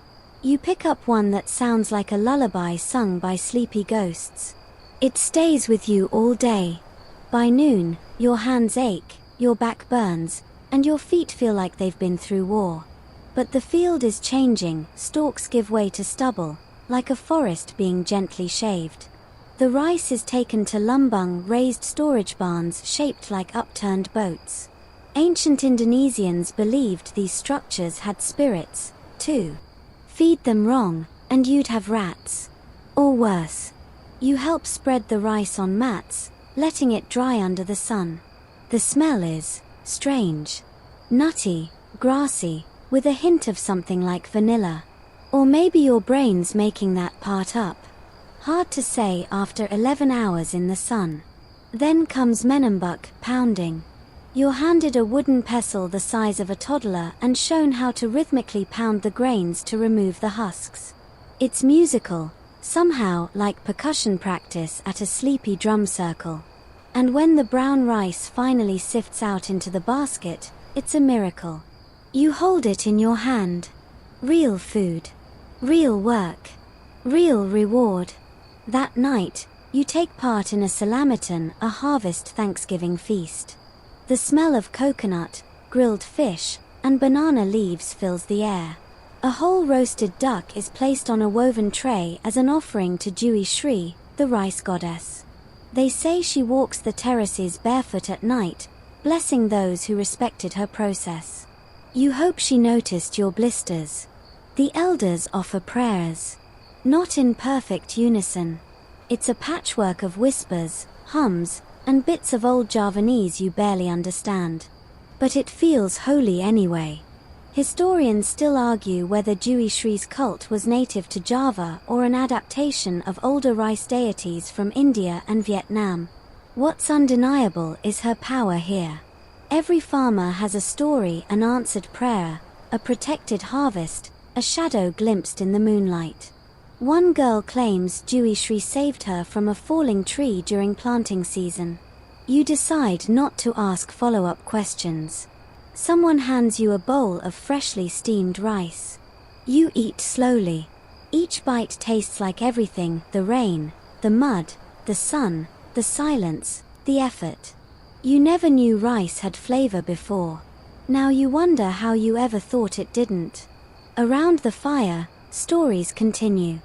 You pick up one that sounds like a lullaby sung by sleepy ghosts. It stays with you all day. By noon, your hands ache, your back burns, and your feet feel like they've been through war. But the field is changing, stalks give way to stubble, like a forest being gently shaved. The rice is taken to lumbung raised storage barns shaped like upturned boats. Ancient Indonesians believed these structures had spirits, too. Feed them wrong, and you'd have rats. Or worse. You help spread the rice on mats, letting it dry under the sun. The smell is strange. Nutty, grassy, with a hint of something like vanilla. Or maybe your brain's making that part up. Hard to say after 11 hours in the sun. Then comes menembak, pounding. You're handed a wooden pestle the size of a toddler and shown how to rhythmically pound the grains to remove the husks. It's musical, somehow like percussion practice at a sleepy drum circle. And when the brown rice finally sifts out into the basket, it's a miracle. You hold it in your hand. Real food. Real work. Real reward. That night, you take part in a salamitan, a harvest Thanksgiving feast. The smell of coconut, grilled fish, and banana leaves fills the air. A whole roasted duck is placed on a woven tray as an offering to Dewi Shri, the rice goddess. They say she walks the terraces barefoot at night, blessing those who respected her process. You hope she noticed your blisters. The elders offer prayers. Not in perfect unison. It's a patchwork of whispers, hums, and bits of old Javanese you barely understand. But it feels holy anyway. Historians still argue whether Dewi Shri's cult was native to Java or an adaptation of older rice deities from India and Vietnam. What's undeniable is her power here. Every farmer has a story, an answered prayer, a protected harvest, a shadow glimpsed in the moonlight. One girl claims Dewi Shri saved her from a falling tree during planting season. You decide not to ask follow-up questions. Someone hands you a bowl of freshly steamed rice. You eat slowly. Each bite tastes like everything: the rain, the mud, the sun, the silence, the effort. You never knew rice had flavor before. Now you wonder how you ever thought it didn't. Around the fire, stories continue.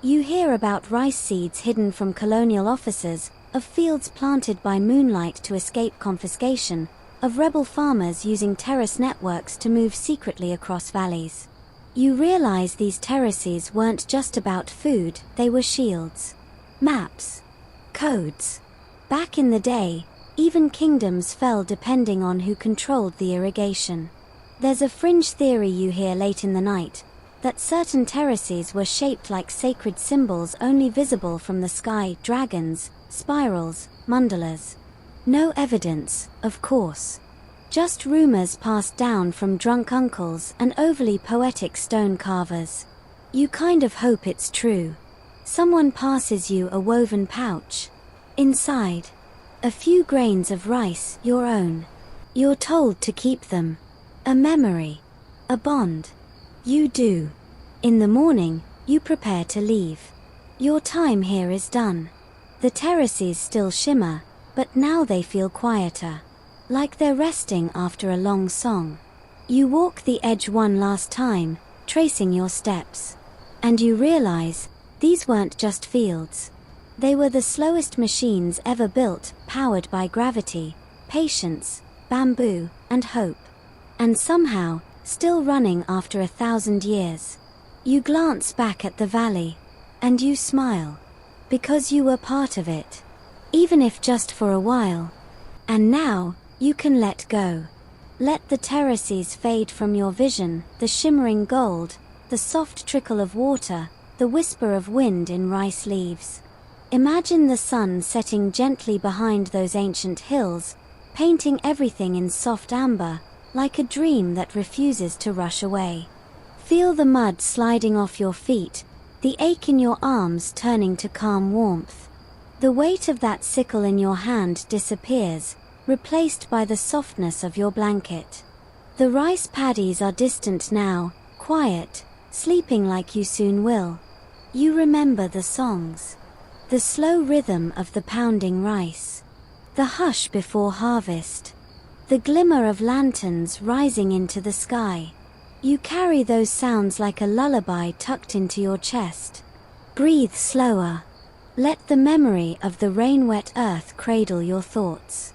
You hear about rice seeds hidden from colonial officers, of fields planted by moonlight to escape confiscation, of rebel farmers using terrace networks to move secretly across valleys. You realize these terraces weren't just about food, they were shields. Maps. Codes. Back in the day, even kingdoms fell depending on who controlled the irrigation. There's a fringe theory you hear late in the night, that certain terraces were shaped like sacred symbols only visible from the sky: dragons, spirals, mandalas. No evidence, of course. Just rumors passed down from drunk uncles and overly poetic stone carvers. You kind of hope it's true. Someone passes you a woven pouch. Inside, a few grains of rice, your own. You're told to keep them. A memory. A bond. You do. In the morning, you prepare to leave. Your time here is done. The terraces still shimmer, but now they feel quieter. Like they're resting after a long song. You walk the edge one last time, tracing your steps. And you realize, these weren't just fields. They were the slowest machines ever built, powered by gravity, patience, bamboo, and hope. And somehow, still running after 1,000 years. You glance back at the valley, and you smile. Because you were part of it. Even if just for a while. And now, you can let go. Let the terraces fade from your vision, the shimmering gold, the soft trickle of water, the whisper of wind in rice leaves. Imagine the sun setting gently behind those ancient hills, painting everything in soft amber, like a dream that refuses to rush away. Feel the mud sliding off your feet, the ache in your arms turning to calm warmth. The weight of that sickle in your hand disappears, replaced by the softness of your blanket. The rice paddies are distant now, quiet, sleeping like you soon will. You remember the songs. The slow rhythm of the pounding rice. The hush before harvest. The glimmer of lanterns rising into the sky. You carry those sounds like a lullaby tucked into your chest. Breathe slower. Let the memory of the rain-wet earth cradle your thoughts.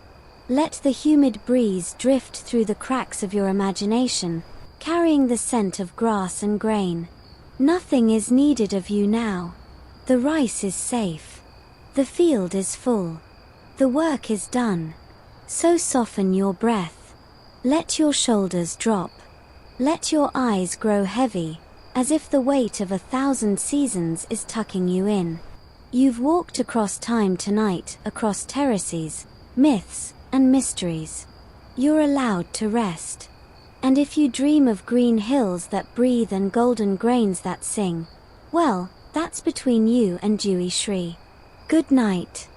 Let the humid breeze drift through the cracks of your imagination, carrying the scent of grass and grain. Nothing is needed of you now. The rice is safe. The field is full. The work is done. So soften your breath. Let your shoulders drop. Let your eyes grow heavy, as if the weight of 1,000 seasons is tucking you in. You've walked across time tonight, across terraces, myths, and mysteries. You're allowed to rest. And if you dream of green hills that breathe and golden grains that sing, well, that's between you and Dewy Shri. Good night.